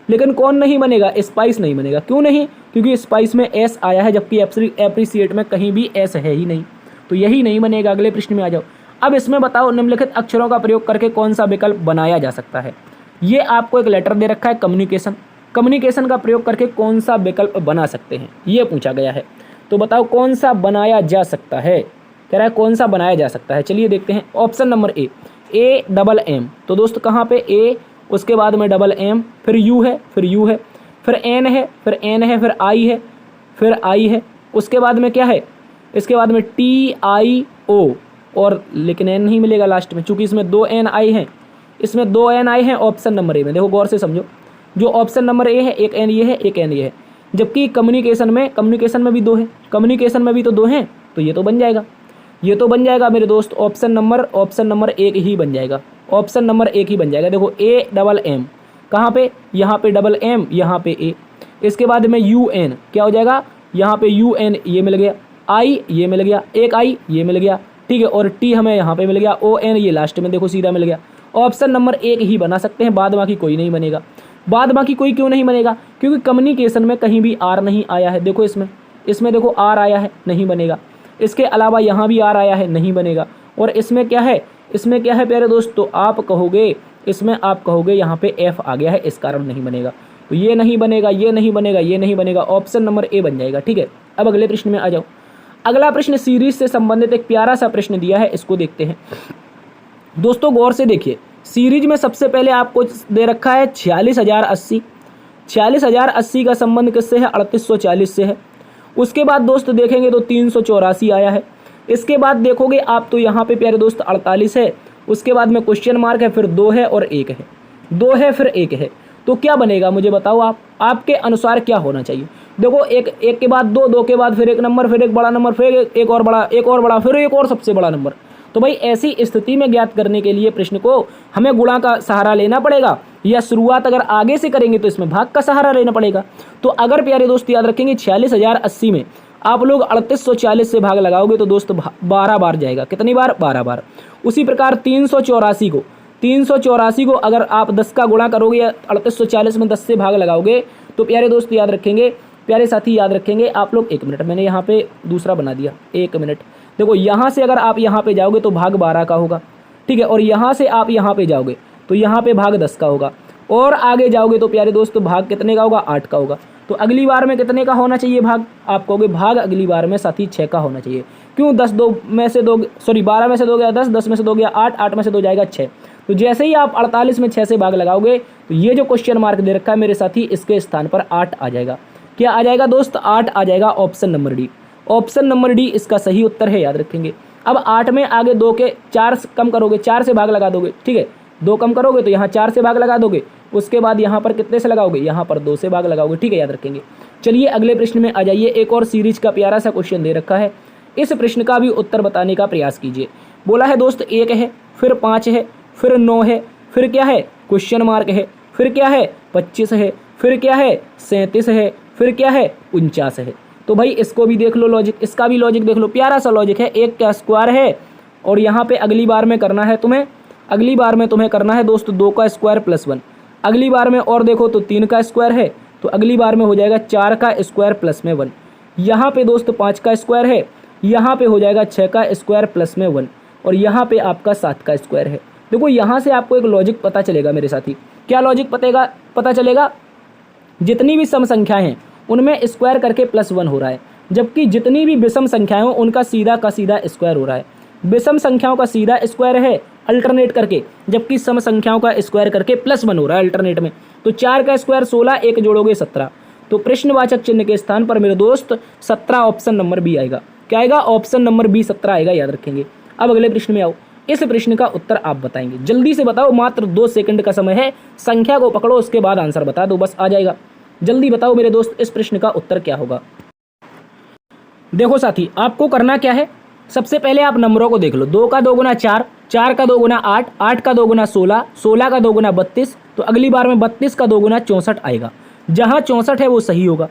लेकिन कौन नहीं बनेगा, स्पाइस नहीं बनेगा। क्यों नहीं, क्योंकि स्पाइस में एस आया है, जबकि एप्रिसिएट में कहीं भी एस है ही नहीं, तो यही नहीं बनेगा। अगले प्रश्न में आ जाओ। अब इसमें बताओ निम्नलिखित अक्षरों का प्रयोग करके कौन सा विकल्प बनाया जा सकता है। ये आपको एक लेटर दे रखा है कम्युनिकेशन, कम्युनिकेशन का प्रयोग करके कौन सा विकल्प बना सकते हैं, ये पूछा गया है। तो बताओ कौन सा बनाया जा सकता है, कह रहा है कौन सा बनाया जा सकता है। चलिए देखते हैं ऑप्शन नंबर ए, AMM। तो दोस्त कहाँ पे ए, उसके बाद में MM, फिर U है, फिर U है, फिर N है, फिर N है, फिर I है, फिर I है, उसके बाद में क्या है, इसके बाद में TIO, और लेकिन N नहीं मिलेगा लास्ट में, चूंकि इसमें 2 NI हैं, इसमें 2 NI हैं ऑप्शन नंबर ए में। देखो गौर से समझो, जो ऑप्शन नंबर ए है, एक N ये है, एक N ये है, जबकि कम्युनिकेशन में भी 2 है, कम्युनिकेशन में भी तो 2 हैं, तो ये तो बन जाएगा, ये तो बन जाएगा मेरे दोस्त। ऑप्शन नंबर 1 ही बन जाएगा, ऑप्शन नंबर 1 ही बन जाएगा। देखो AMM कहाँ पे, यहाँ पे MM, यहाँ पे A, इसके बाद में UN क्या हो जाएगा, यहाँ पे UN ये मिल गया, I ये मिल गया, एक I ये मिल गया, ठीक है, और T हमें यहाँ पे मिल गया, ON ये लास्ट में देखो सीधा मिल गया। ऑप्शन नंबर 1 ही बना सकते हैं, बाद बाकी कोई नहीं बनेगा। बाद बाकी कोई क्यों नहीं बनेगा, क्योंकि कम्युनिकेशन में कहीं भी R नहीं आया है। देखो इसमें देखो R आया है, नहीं बनेगा। इसके अलावा यहाँ भी R आया है, नहीं बनेगा। और इसमें क्या है, इसमें क्या है प्यारे दोस्त, तो आप कहोगे, इसमें आप कहोगे यहाँ पे F आ गया है, इस कारण नहीं बनेगा। तो ये नहीं बनेगा, ये नहीं बनेगा, ये नहीं बनेगा, ऑप्शन नंबर ए बन जाएगा। ठीक है, अब अगले प्रश्न में आ जाओ। अगला प्रश्न सीरीज से संबंधित एक प्यारा सा प्रश्न दिया है, इसको देखते हैं। दोस्तों गौर से देखिए, सीरीज में सबसे पहले आपको दे रखा है 46,080। 46,080 का संबंध किससे है, 3840 से है। उसके बाद दोस्त देखेंगे तो 384 आया है। इसके बाद देखोगे आप तो यहाँ पे प्यारे दोस्त 48 है, उसके बाद में क्वेश्चन मार्क है, फिर 2 है और 1 है, 2 है फिर 1 है। तो क्या बनेगा मुझे बताओ आप, आपके अनुसार क्या होना चाहिए। देखो एक के बाद 2, 2 के बाद फिर 1 नंबर, फिर एक बड़ा नंबर, फिर एक और बड़ा, एक और बड़ा, फिर एक और सबसे बड़ा नंबर। तो भाई ऐसी स्थिति में ज्ञात करने के लिए प्रश्न को हमें गुणा का सहारा लेना पड़ेगा, या शुरुआत अगर आगे से करेंगे तो इसमें भाग का सहारा लेना पड़ेगा। तो अगर प्यारे दोस्त याद रखेंगे 46,080 में आप लोग 3840 से भाग लगाओगे तो दोस्त 12 बार जाएगा। कितनी बार, 12 बार। उसी प्रकार 384 को अगर आप 10 का गुणा करोगे या 3840 में 10 से भाग लगाओगे तो प्यारे दोस्त याद रखेंगे, प्यारे साथी याद रखेंगे आप लोग, 1 मिनट, मैंने यहाँ पे दूसरा बना दिया, 1 मिनट। देखो यहाँ से अगर आप यहाँ पे जाओगे तो भाग 12 का होगा, ठीक है, और यहाँ से आप यहाँ पे जाओगे तो यहाँ पे भाग 10 का होगा, और आगे जाओगे तो प्यारे दोस्त भाग कितने का होगा, 8 का होगा। तो अगली बार में कितने का होना चाहिए भाग, आप कहोगे भाग अगली बार में साथी 6 का होना चाहिए। क्यों, 12 में से 2 गया 10, 10 में से 2 गया 8, 8 में से 2 जाएगा 6। तो जैसे ही आप 48 में 6 से भाग लगाओगे तो ये जो क्वेश्चन मार्क दे रखा है मेरे साथी, इसके स्थान पर 8 आ जाएगा। क्या आ जाएगा दोस्त, 8 आ जाएगा, option number D. Option number D इसका सही उत्तर है, याद रखेंगे। अब 8 में आगे 2 के 4 कम करोगे, 4 से भाग लगा दोगे, ठीक है, 2 कम करोगे तो यहाँ 4 से भाग लगा दोगे, उसके बाद यहाँ पर कितने से लगाओगे, यहाँ पर 2 से भाग लगाओगे। ठीक है, याद रखेंगे। चलिए अगले प्रश्न में आ जाइए। एक और सीरीज का प्यारा सा क्वेश्चन दे रखा है, इस प्रश्न का भी उत्तर बताने का प्रयास कीजिए। बोला है दोस्त 1 है, फिर 5 है, फिर 9 है, फिर क्या है, क्वेश्चन मार्क है, फिर क्या है 25 है, फिर क्या है 37 है, फिर क्या है 49 है। तो भाई इसको भी देख लो लॉजिक, इसका भी लॉजिक देख लो, प्यारा सा लॉजिक है। 1 का स्क्वायर है और यहाँ पे अगली बार में करना है तुम्हें, अगली बार में तुम्हें करना है दोस्त 2 का स्क्वायर प्लस 1। अगली बार में और देखो तो 3 का स्क्वायर है, तो अगली बार में हो जाएगा 4 का स्क्वायर प्लस में 1। यहाँ पे दोस्त 5 का स्क्वायर है, यहाँ पे हो जाएगा 6 का स्क्वायर प्लस में 1, और यहाँ पे आपका 7 का स्क्वायर है। देखो यहाँ से आपको एक लॉजिक पता चलेगा मेरे साथी। क्या लॉजिक पता चलेगा, जितनी भी सम संख्याएं हैं उनमें स्क्वायर करके प्लस 1 हो रहा है, जबकि जितनी भी विषम संख्याएं हो उनका सीधा का सीधा स्क्वायर हो रहा है। विषम संख्याओं का सीधा स्क्वायर है अल्टरनेट करके, जबकि सम संख्याओं का स्क्वायर करके प्लस 1 हो रहा है अल्टरनेट में। तो 4 का स्क्वायर 16, 1 जोड़ोगे 17। तो प्रश्नवाचक चिन्ह के स्थान पर मेरे दोस्त 17 ऑप्शन नंबर बी आएगा। क्या आएगा, ऑप्शन नंबर बी 17 आएगा, याद रखेंगे। अब अगले प्रश्न में आओ, इस प्रश्न का उत्तर आप बताएंगे। जल्दी से बताओ, मात्र 2 सेकंड का समय है, संख्या को पकड़ो उसके बाद आंसर बता दो, बस आ जाएगा। जल्दी बताओ मेरे दोस्त, इस प्रश्न का उत्तर क्या होगा। देखो साथी, आपको करना क्या है, सबसे पहले आप नंबरों को देख लो। 2 का 2 गुना 4, 4 का 2 गुना 8, 8 का 2 गुना 16, 16 का 2 गुना 32। तो अगली बार में 32 का 2 गुना 64 आएगा। जहाँ 64 है वो सही होगा,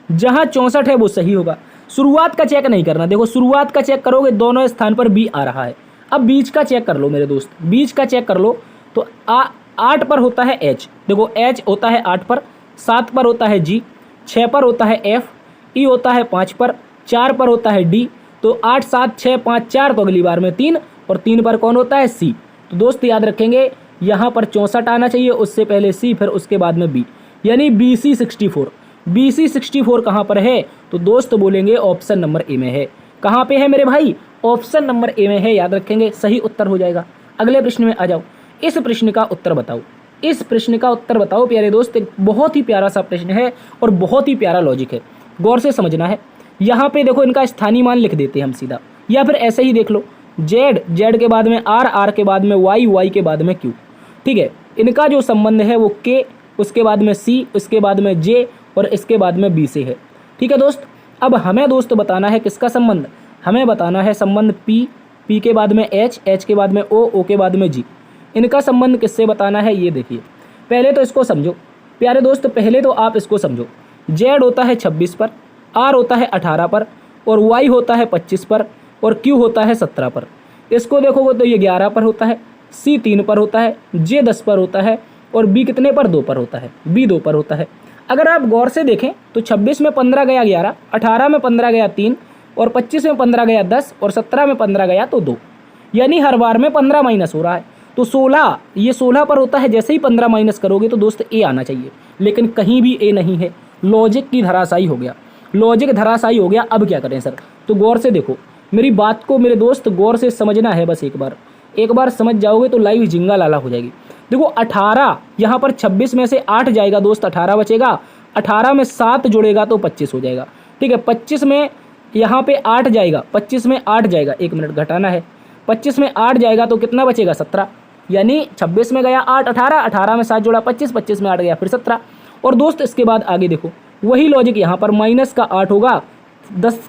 जहाँ 64 है वो सही होगा। शुरुआत का चेक नहीं करना, देखो शुरुआत का चेक करोगे दोनों स्थान पर बी आ रहा है। अब बीच का चेक कर लो मेरे दोस्त, बीच का चेक कर लो। तो 8 पर होता है एच, देखो एच होता है 8 पर, 7 पर होता है जी, 6 पर होता है एफ, ई होता है 5 पर, 4 पर होता है डी। तो 8 7 6 5 4, तो अगली बार में 3, और 3 पर कौन होता है सी। तो दोस्त याद रखेंगे यहाँ पर 64 आना चाहिए, उससे पहले सी, फिर उसके बाद में बी, यानी BC 64। BC 64 कहाँ पर है, तो दोस्त बोलेंगे ऑप्शन नंबर ए में है। कहाँ पे है मेरे भाई, ऑप्शन नंबर ए में है, याद रखेंगे, सही उत्तर हो जाएगा। अगले प्रश्न में आ जाओ, इस प्रश्न का उत्तर बताओ, इस प्रश्न का उत्तर बताओ प्यारे दोस्त। एक बहुत ही प्यारा सा प्रश्न है और बहुत ही प्यारा लॉजिक है, गौर से समझना है। यहाँ पे देखो इनका स्थानीय मान लिख देते हैं हम सीधा, या फिर ऐसे ही देख लो, Z के बाद में R के बाद में Y के बाद में Q। ठीक है, इनका जो संबंध है वो K, उसके बाद में C, उसके बाद में J और इसके बाद में B से है। ठीक है दोस्त, अब हमें दोस्त बताना है किसका संबंध, हमें बताना है संबंध P के बाद में H के बाद में O के बाद में G। इनका संबंध किससे बताना है ये देखिए। पहले तो इसको समझो प्यारे दोस्त, पहले तो आप इसको समझो। Z होता है 26 पर, R होता है 18 पर, और Y होता है 25 पर, और Q होता है 17 पर। इसको देखोगे तो ये 11 पर होता है, C 3 पर होता है, J 10 पर होता है, और B कितने पर, 2 पर होता है, B 2 पर होता है। अगर आप गौर से देखें तो 26 में 15 गया 11, 18 में 15 गया 3, और 25 में 15 गया 10, और 17 में 15 गया तो 2, यानी हर बार में 15 माइनस हो रहा है। तो 16, ये 16 पर होता है। जैसे ही 15 माइनस करोगे तो दोस्त ए आना चाहिए, लेकिन कहीं भी ए नहीं है। लॉजिक की धराशायी हो गया, लॉजिक धराशायी हो गया। अब क्या करें सर, तो गौर से देखो मेरी बात को मेरे दोस्त, गौर से समझना है बस। एक बार समझ जाओगे तो लाइव झिंगा लाला हो जाएगी। देखो 18 यहाँ पर 26 में से 8 जाएगा दोस्त, 18 बचेगा। 18 में 7 जुड़ेगा तो 25 हो जाएगा। ठीक है, 25 में यहाँ पे 8 जाएगा, 25 में 8 जाएगा, 1 मिनट घटाना है। 25 में 8 जाएगा तो कितना बचेगा, 17। यानी 26 में गया 8, 18 में 7 जोड़ा 25, 25 में 8 गया फिर 17। और दोस्त इसके बाद आगे देखो, वही लॉजिक यहाँ पर माइनस का 8 होगा,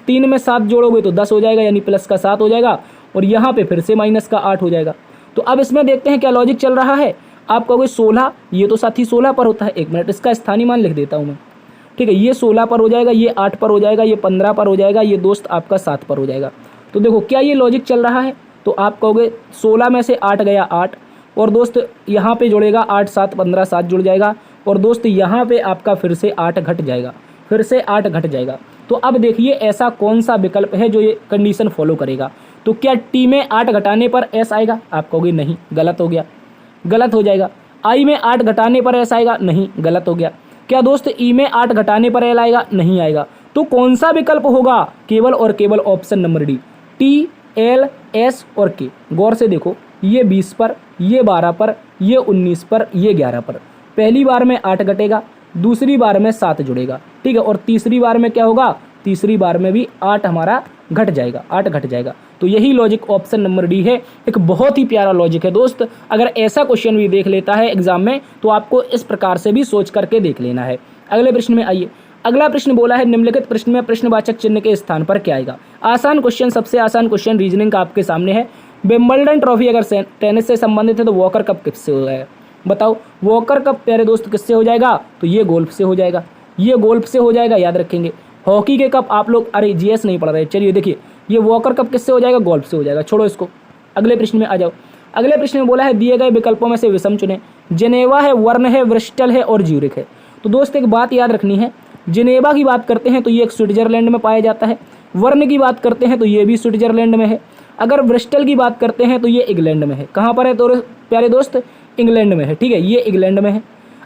3 में 7 जोड़ोगे तो 10 हो जाएगा, यानी प्लस का 7 हो जाएगा, और यहाँ पे फिर से माइनस का 8 हो जाएगा। तो अब इसमें देखते हैं क्या लॉजिक चल रहा है। आप कहोगे 16, ये तो साथी 16 पर होता है। 1 मिनट, इसका स्थानीय मान लिख देता हूँ मैं। ठीक है, ये 16 पर हो जाएगा, ये 8 पर हो जाएगा, ये 15 पर हो जाएगा, ये दोस्त आपका 7 पर हो जाएगा। तो देखो क्या ये लॉजिक चल रहा है। तो आप कहोगे 16 में से 8 गया 8, और दोस्त यहाँ पे जुड़ेगा 8 7 15, 7 जुड़ जाएगा, और दोस्त यहाँ पे आपका फिर से 8 घट जाएगा, फिर से 8 घट जाएगा। तो अब देखिए ऐसा कौन सा विकल्प है जो ये कंडीशन फॉलो करेगा। तो क्या टी में 8 घटाने पर एस आएगा, आप कहोगे नहीं, गलत हो गया, गलत हो जाएगा। आई में 8 घटाने पर एस आएगा, नहीं, गलत हो गया। क्या दोस्त ई में 8 घटाने पर एल आएगा, नहीं आएगा। तो कौन सा विकल्प होगा, केवल और केवल option number D, T L S और के। गौर से देखो, ये 20 पर, ये 12 पर, ये 19 पर, ये 11 पर। पहली बार में 8 घटेगा, दूसरी बार में 7 जुड़ेगा। ठीक है, और तीसरी बार में क्या होगा, तीसरी बार में भी 8 हमारा घट जाएगा, 8 घट जाएगा। तो यही लॉजिक ऑप्शन नंबर डी है। एक बहुत ही प्यारा लॉजिक है दोस्त। अगर ऐसा क्वेश्चन भी देख लेता है एग्जाम में तो आपको इस प्रकार से भी सोच करके देख लेना है। अगले प्रश्न में आइए। अगला प्रश्न बोला है निम्नलिखित प्रश्न में प्रश्नवाचक चिन्ह के स्थान पर क्या आएगा। आसान क्वेश्चन, सबसे आसान क्वेश्चन रीजनिंग का आपके सामने है। विंबलडन ट्रॉफी अगर टेनिस से संबंधित है तो वॉकर कप किससे हो जाएगा, बताओ। वॉकर कप प्यारे दोस्त किससे हो जाएगा, तो ये गोल्फ से हो जाएगा, ये गोल्फ से हो जाएगा, याद रखेंगे। हॉकी के कप आप लोग अरे जीएस नहीं पढ़ रहे, चलिए देखिए ये वॉकर कप किससे हो जाएगा, गोल्फ से हो जाएगा, छोड़ो इसको। अगले प्रश्न में आ जाओ। अगले प्रश्न में बोला है दिए गए विकल्पों में से विषम चुनें। जिनेवा है, वर्न है, ब्रिस्टल है और ज्यूरिख है। तो दोस्त एक बात याद रखनी है, जिनेवा की बात करते हैं तो ये एक स्विट्जरलैंड में पाया जाता है। वर्न की बात करते हैं तो ये भी स्विट्जरलैंड में है। अगर ब्रिस्टल की बात करते हैं तो ये इंग्लैंड में है। कहाँ पर है तो प्यारे दोस्त, इंग्लैंड में है, ठीक है, ये इंग्लैंड में है।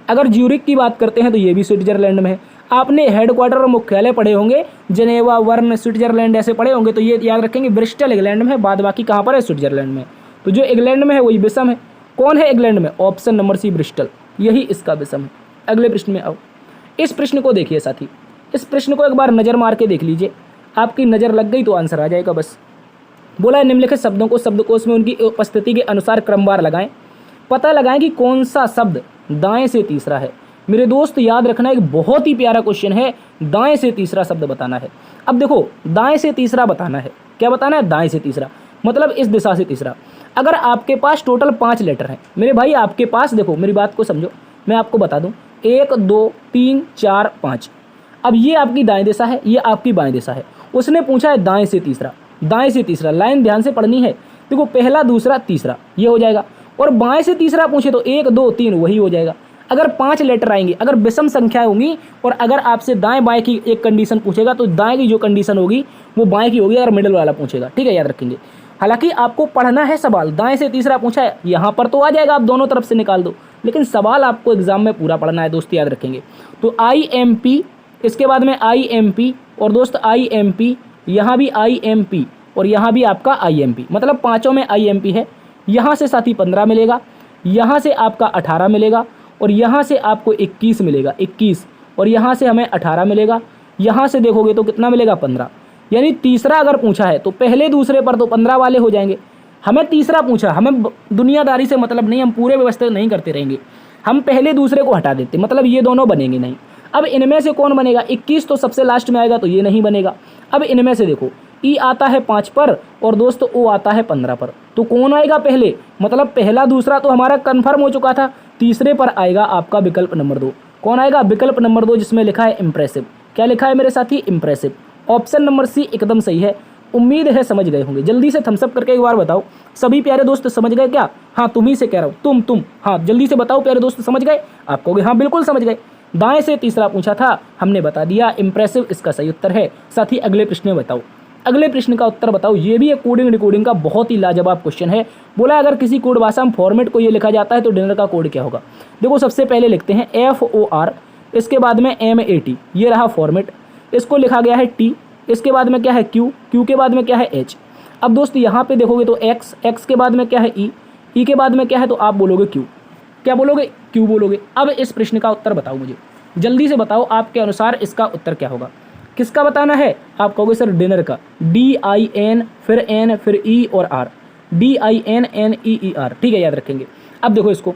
अगर ज्यूरिख की बात करते हैं तो ये भी स्विट्जरलैंड में है। आपने हेडक्वार्टर और मुख्यालय पढ़े होंगे, जिनेवा, वर्न, स्विट्जरलैंड ऐसे पढ़े होंगे, तो ये याद रखेंगे ब्रिस्टल इंग्लैंड में है, बाद बाकी कहाँ पर है, स्विट्जरलैंड में। तो जो इंग्लैंड में है वही विषम है। कौन है इंग्लैंड में, ऑप्शन नंबर सी ब्रिस्टल, यही इसका विषम है। अगले प्रश्न में आओ। इस प्रश्न को देखिए साथी, इस प्रश्न को एक बार नज़र मार के देख लीजिए, आपकी नज़र लग गई तो आंसर आ जाएगा बस। बोला है निम्नलिखित शब्दों को शब्दकोश में उनकी उपस्थिति के अनुसार क्रमवार लगाएं। पता लगाएं कि कौन सा शब्द दाएं से तीसरा है। मेरे दोस्त याद रखना, एक बहुत ही प्यारा क्वेश्चन है, दाएं से तीसरा शब्द बताना है। अब देखो दाएं से तीसरा बताना है, क्या बताना है, दाएं से तीसरा, मतलब इस दिशा से तीसरा। अगर आपके पास टोटल 5 लेटर हैं मेरे भाई, आपके पास देखो मेरी बात को समझो, मैं आपको बता दूं 1 2 3 4 5। अब ये आपकी दाएं दिशा है, ये आपकी बाएं दिशा है। उसने पूछा है दाएं से तीसरा, दाएं से तीसरा, लाइन ध्यान से पढ़नी है। देखो पहला, दूसरा, तीसरा, ये हो जाएगा। और बाएं से तीसरा पूछे तो 1 2 3 वही हो जाएगा। अगर 5 लेटर आएंगे, अगर विषम संख्याएं होंगी और अगर आपसे दाएं बाएं की एक कंडीशन पूछेगा तो दाएं की जो कंडीशन होगी वो बाएं की होगी, अगर मिडिल वाला पूछेगा, ठीक है, याद रखेंगे। हालांकि आपको पढ़ना है सवाल, दाएं से तीसरा पूछा है, यहाँ पर तो आ जाएगा, आप दोनों तरफ से निकाल दो, लेकिन सवाल आपको एग्जाम में पूरा पढ़ना है दोस्त, याद रखेंगे। तो IMP, इसके बाद में IMP और दोस्त IMP, यहाँ भी IMP और यहाँ भी आपका IMP, मतलब पाँचों में IMP है। यहाँ से साथी 15 मिलेगा, यहाँ से आपका 18 मिलेगा और यहाँ से आपको 21 मिलेगा, 21, और यहाँ से हमें 18 मिलेगा। यहाँ से देखोगे तो कितना मिलेगा, 15। यानी तीसरा अगर पूछा है तो पहले दूसरे पर तो 15 वाले हो जाएंगे। हमें तीसरा पूछा, हमें दुनियादारी से मतलब नहीं, हम पूरे व्यवस्था नहीं करते रहेंगे, हम पहले दूसरे को हटा देते, मतलब ये दोनों बनेंगे नहीं। अब इनमें से कौन बनेगा, 21 तो सबसे लास्ट में आएगा तो ये नहीं बनेगा। अब इनमें से देखो ई आता है 5 पर और दोस्त ओ आता है 15 पर, तो कौन आएगा पहले, मतलब पहला दूसरा तो हमारा कन्फर्म हो चुका था, तीसरे पर आएगा आपका विकल्प नंबर 2। कौन आएगा, विकल्प नंबर 2, जिसमें लिखा है इम्प्रेसिव। क्या लिखा है मेरे साथी, इम्प्रेसिव। ऑप्शन नंबर सी एकदम सही है। उम्मीद है समझ गए होंगे। जल्दी से थम्सअप करके एक बार बताओ, सभी प्यारे दोस्त समझ गए क्या। हाँ तुम ही से कह रहा हूँ, तुम हाँ जल्दी से बताओ प्यारे दोस्त, समझ गए। आप कहोगे हाँ बिल्कुल समझ गए। दाएं से तीसरा पूछा था, हमने बता दिया, इम्प्रेसिव इसका सही उत्तर है। साथ ही अगले प्रश्न में बताओ, अगले प्रश्न का उत्तर बताओ। ये भी एक कोडिंग डिकोडिंग का बहुत ही लाजवाब क्वेश्चन है। बोला अगर किसी कोड भाषा में फॉर्मेट को ये लिखा जाता है तो डिनर का कोड क्या होगा। देखो सबसे पहले लिखते हैं FOR, इसके बाद में MAT, ये रहा फॉर्मेट, इसको लिखा गया है T, इसके बाद में क्या है Q, Q के बाद में क्या है H। अब दोस्त यहाँ पे देखोगे तो X, X के बाद में क्या है E, E के बाद में क्या है, तो आप बोलोगे Q। क्या बोलोगे, Q बोलोगे। अब इस प्रश्न का उत्तर बताओ मुझे, जल्दी से बताओ आपके अनुसार इसका उत्तर क्या होगा। किसका बताना है, आप कहोगे सर डिनर का, DIN फिर N फिर E और R, DINNEER, ठीक है, याद रखेंगे। अब देखो इसको,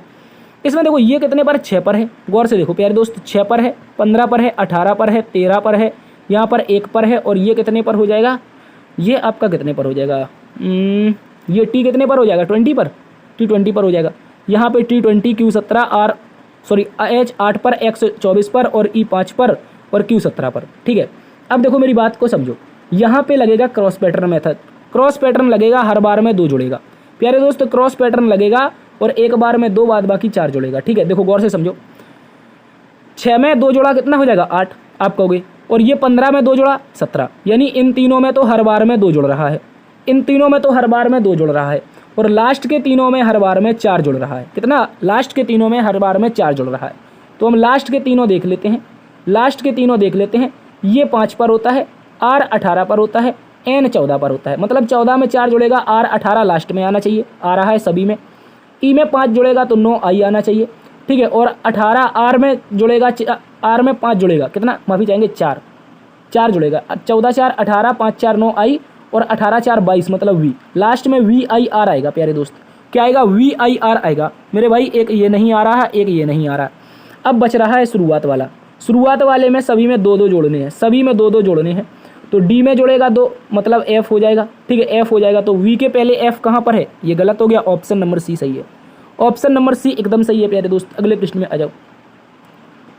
इसमें देखो ये कितने पर, 6 पर है। गौर से देखो प्यारे दोस्त, 6 पर है, 15 पर है, 18 पर है, 13 पर है, यहाँ पर 1 पर है, और ये कितने पर हो जाएगा, ये आपका कितने पर हो जाएगा, ये T कितने पर हो जाएगा, 20 पर, T 20 पर हो जाएगा। यहाँ पे T 20, Q 17, H 8 पर, X 24 पर और E 5 पर और Q 17 पर, ठीक है। अब देखो मेरी बात को समझो, यहाँ पे लगेगा cross pattern method. Cross pattern लगेगा, हर बार में 2 जुड़ेगा प्यारे दोस्त, क्रॉस पैटर्न लगेगा और एक बार में 2, बाद बाकी 4 जुड़ेगा, ठीक है। देखो गौर से समझो, 6 में 2 जोड़ा कितना हो जाएगा, 8 आप कहोगे, और ये 15 में 2 जोड़ा 17, यानी इन तीनों में तो हर बार में 2 जुड़ रहा है, इन तीनों में तो हर बार में 2 जुड़ रहा है, और लास्ट के तीनों में हर बार में 4 जुड़ रहा है। कितना, लास्ट के तीनों में हर बार में 4 जुड़ रहा है। तो हम लास्ट के तीनों देख लेते हैं, लास्ट के तीनों देख लेते हैं। ये 5 पर होता है, R 18 पर होता है, N 14 पर होता है, मतलब 14 में 4 जुड़ेगा, R 18 लास्ट में आना चाहिए, आ रहा है सभी में। E में 5 जुड़ेगा तो 9 I आना चाहिए, ठीक है। और 18 R में जुड़ेगा, R में 5 जुड़ेगा, कितना, माफ़ी चाहेंगे 4 जुड़ेगा, 14 4 18, 5 4 9 I और 18 4 22 मतलब वी, लास्ट में VIR आएगा प्यारे दोस्त। क्या आएगा? VIR आएगा मेरे भाई। एक ये नहीं आ रहा, एक ये नहीं आ रहा। अब बच रहा है शुरुआत वाला। शुरुआत वाले में सभी में 2 2 जोड़ने हैं, सभी में 2 2 जोड़ने हैं। तो डी में जोड़ेगा 2 मतलब एफ हो जाएगा, ठीक है, एफ हो जाएगा। तो वी के पहले एफ कहाँ पर है? ये गलत हो गया, ऑप्शन नंबर सी सही है। ऑप्शन नंबर सी एकदम सही है प्यारे दोस्त। अगले प्रश्न में आ जाओ।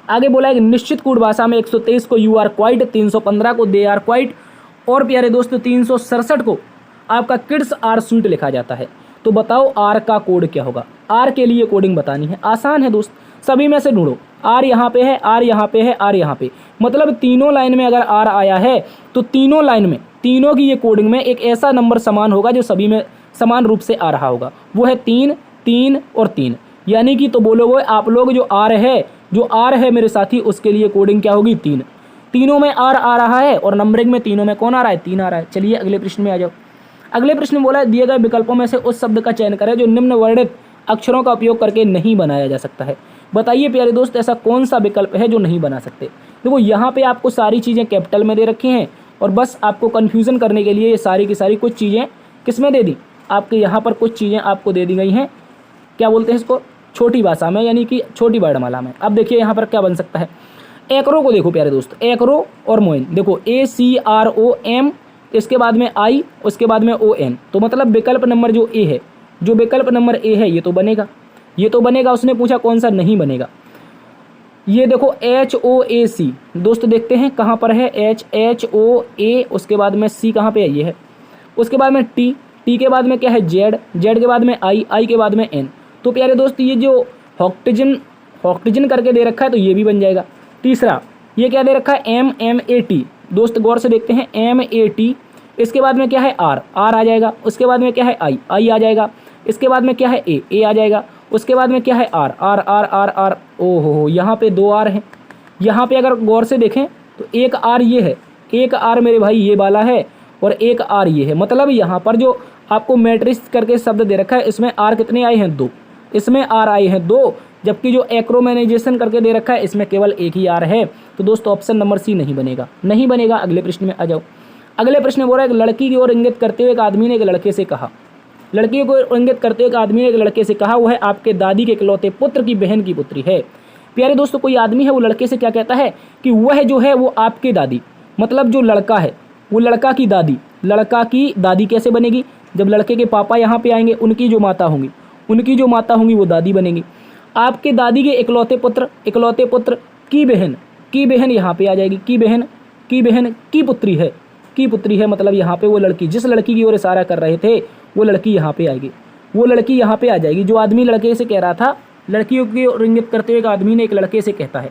आगे बोला है निश्चित कूट भाषा में 123 को यू आर क्वाइट, 315 को दे आर क्वाइट और प्यारे दोस्त 367 को आपका किड्स आर स्वीट लिखा जाता है। तो बताओ आर का कोड क्या होगा? आर के लिए कोडिंग बतानी है, आसान है दोस्त, सभी में से ढूंढो। आर यहाँ पे है, आर यहाँ पे है, आर यहाँ पे, मतलब तीनों लाइन में अगर आर आया है तो तीनों लाइन में, तीनों की ये कोडिंग में एक ऐसा नंबर समान होगा जो सभी में समान रूप से आ रहा होगा, वो है 3 3 और 3। यानी कि तो बोलोगे आप लोग जो आर है मेरे साथी, उसके लिए कोडिंग क्या होगी? 3। तीनों में आर आ रहा है और नंबरिंग में तीनों में कौन आ रहा है? 3 आ रहा है। चलिए अगले प्रश्न में आ जाओ। अगले प्रश्न में बोला है दिए गए विकल्पों में से उस शब्द का चयन करें जो निम्न वर्णित अक्षरों का उपयोग करके नहीं बनाया जा सकता है। बताइए प्यारे दोस्त ऐसा कौन सा विकल्प है जो नहीं बना सकते? देखो यहाँ पे आपको सारी चीज़ें कैपिटल में दे रखी हैं और बस आपको कन्फ्यूज़न करने के लिए ये सारी की सारी कुछ चीज़ें किस में दे दी? आपके यहाँ पर कुछ चीज़ें आपको दे दी गई हैं, क्या बोलते हैं इसको, छोटी भाषा में, यानी कि छोटी वर्णमाला में। अब देखिए यहाँ पर क्या बन सकता है। एकरो को देखो प्यारे दोस्त, एकरो और मोइन, देखो ACROM, इसके बाद में आई, उसके बाद में ON, तो मतलब विकल्प नंबर जो ए है, जो विकल्प नंबर ए है ये तो बनेगा, ये तो बनेगा। उसने पूछा कौन सा नहीं बनेगा। ये देखो HOAC दोस्त, देखते हैं कहाँ पर है HOA, उसके बाद में C कहाँ पे है? ये है। उसके बाद में T के बाद में क्या है? Z के बाद में I के बाद में N। तो प्यारे दोस्त ये जो ऑक्टीजन करके दे रखा है तो ये भी बन जाएगा। तीसरा ये क्या दे रखा है? MAT, दोस्त गौर से देखते हैं, MAT। इसके बाद में क्या है? R आ जाएगा। उसके बाद में क्या है? I आ जाएगा। इसके बाद में क्या है? A आ जाएगा। उसके बाद में क्या है? R। ओहो, यहाँ पे 2 R हैं। यहाँ पे अगर गौर से देखें तो एक R ये है, एक R मेरे भाई ये वाला है और एक R ये है। मतलब यहाँ पर जो आपको मैट्रिक्स करके शब्द दे रखा है इसमें R कितने आए हैं? 2। इसमें R आए हैं 2, जबकि जो एक्रोमेनाइजेशन करके दे रखा है इसमें केवल एक ही R है। तो दोस्तों ऑप्शन नंबर सी नहीं बनेगा, नहीं बनेगा। अगले प्रश्न में आ जाओ। अगले प्रश्न में बोल रहा है एक लड़की की ओर इंगित करते हुए एक आदमी ने एक लड़के से कहा, लड़की को इंगित करते हुए एक आदमी ने एक लड़के से कहा वह आपके दादी के इकलौते पुत्र की बहन की पुत्री है। प्यारे दोस्तों कोई आदमी है, वो लड़के से क्या कहता है कि वह जो है वो आपके दादी, मतलब जो लड़का है वो लड़का की दादी, लड़का की दादी कैसे बनेगी? जब लड़के के पापा यहाँ पे आएंगे उनकी जो माता होंगी वो दादी बनेगी। आपके दादी के इकलौते पुत्र की बहन यहाँ पे आ जाएगी, की बहन की पुत्री है, मतलब यहाँ पे वो लड़की, जिस लड़की की ओर इशारा कर रहे थे वो लड़की यहाँ पे आएगी, वो लड़की यहाँ पे आ जाएगी। जो आदमी लड़के से कह रहा था, लड़कियों की ओर इंगित करते हुए एक आदमी ने एक लड़के से कहता है,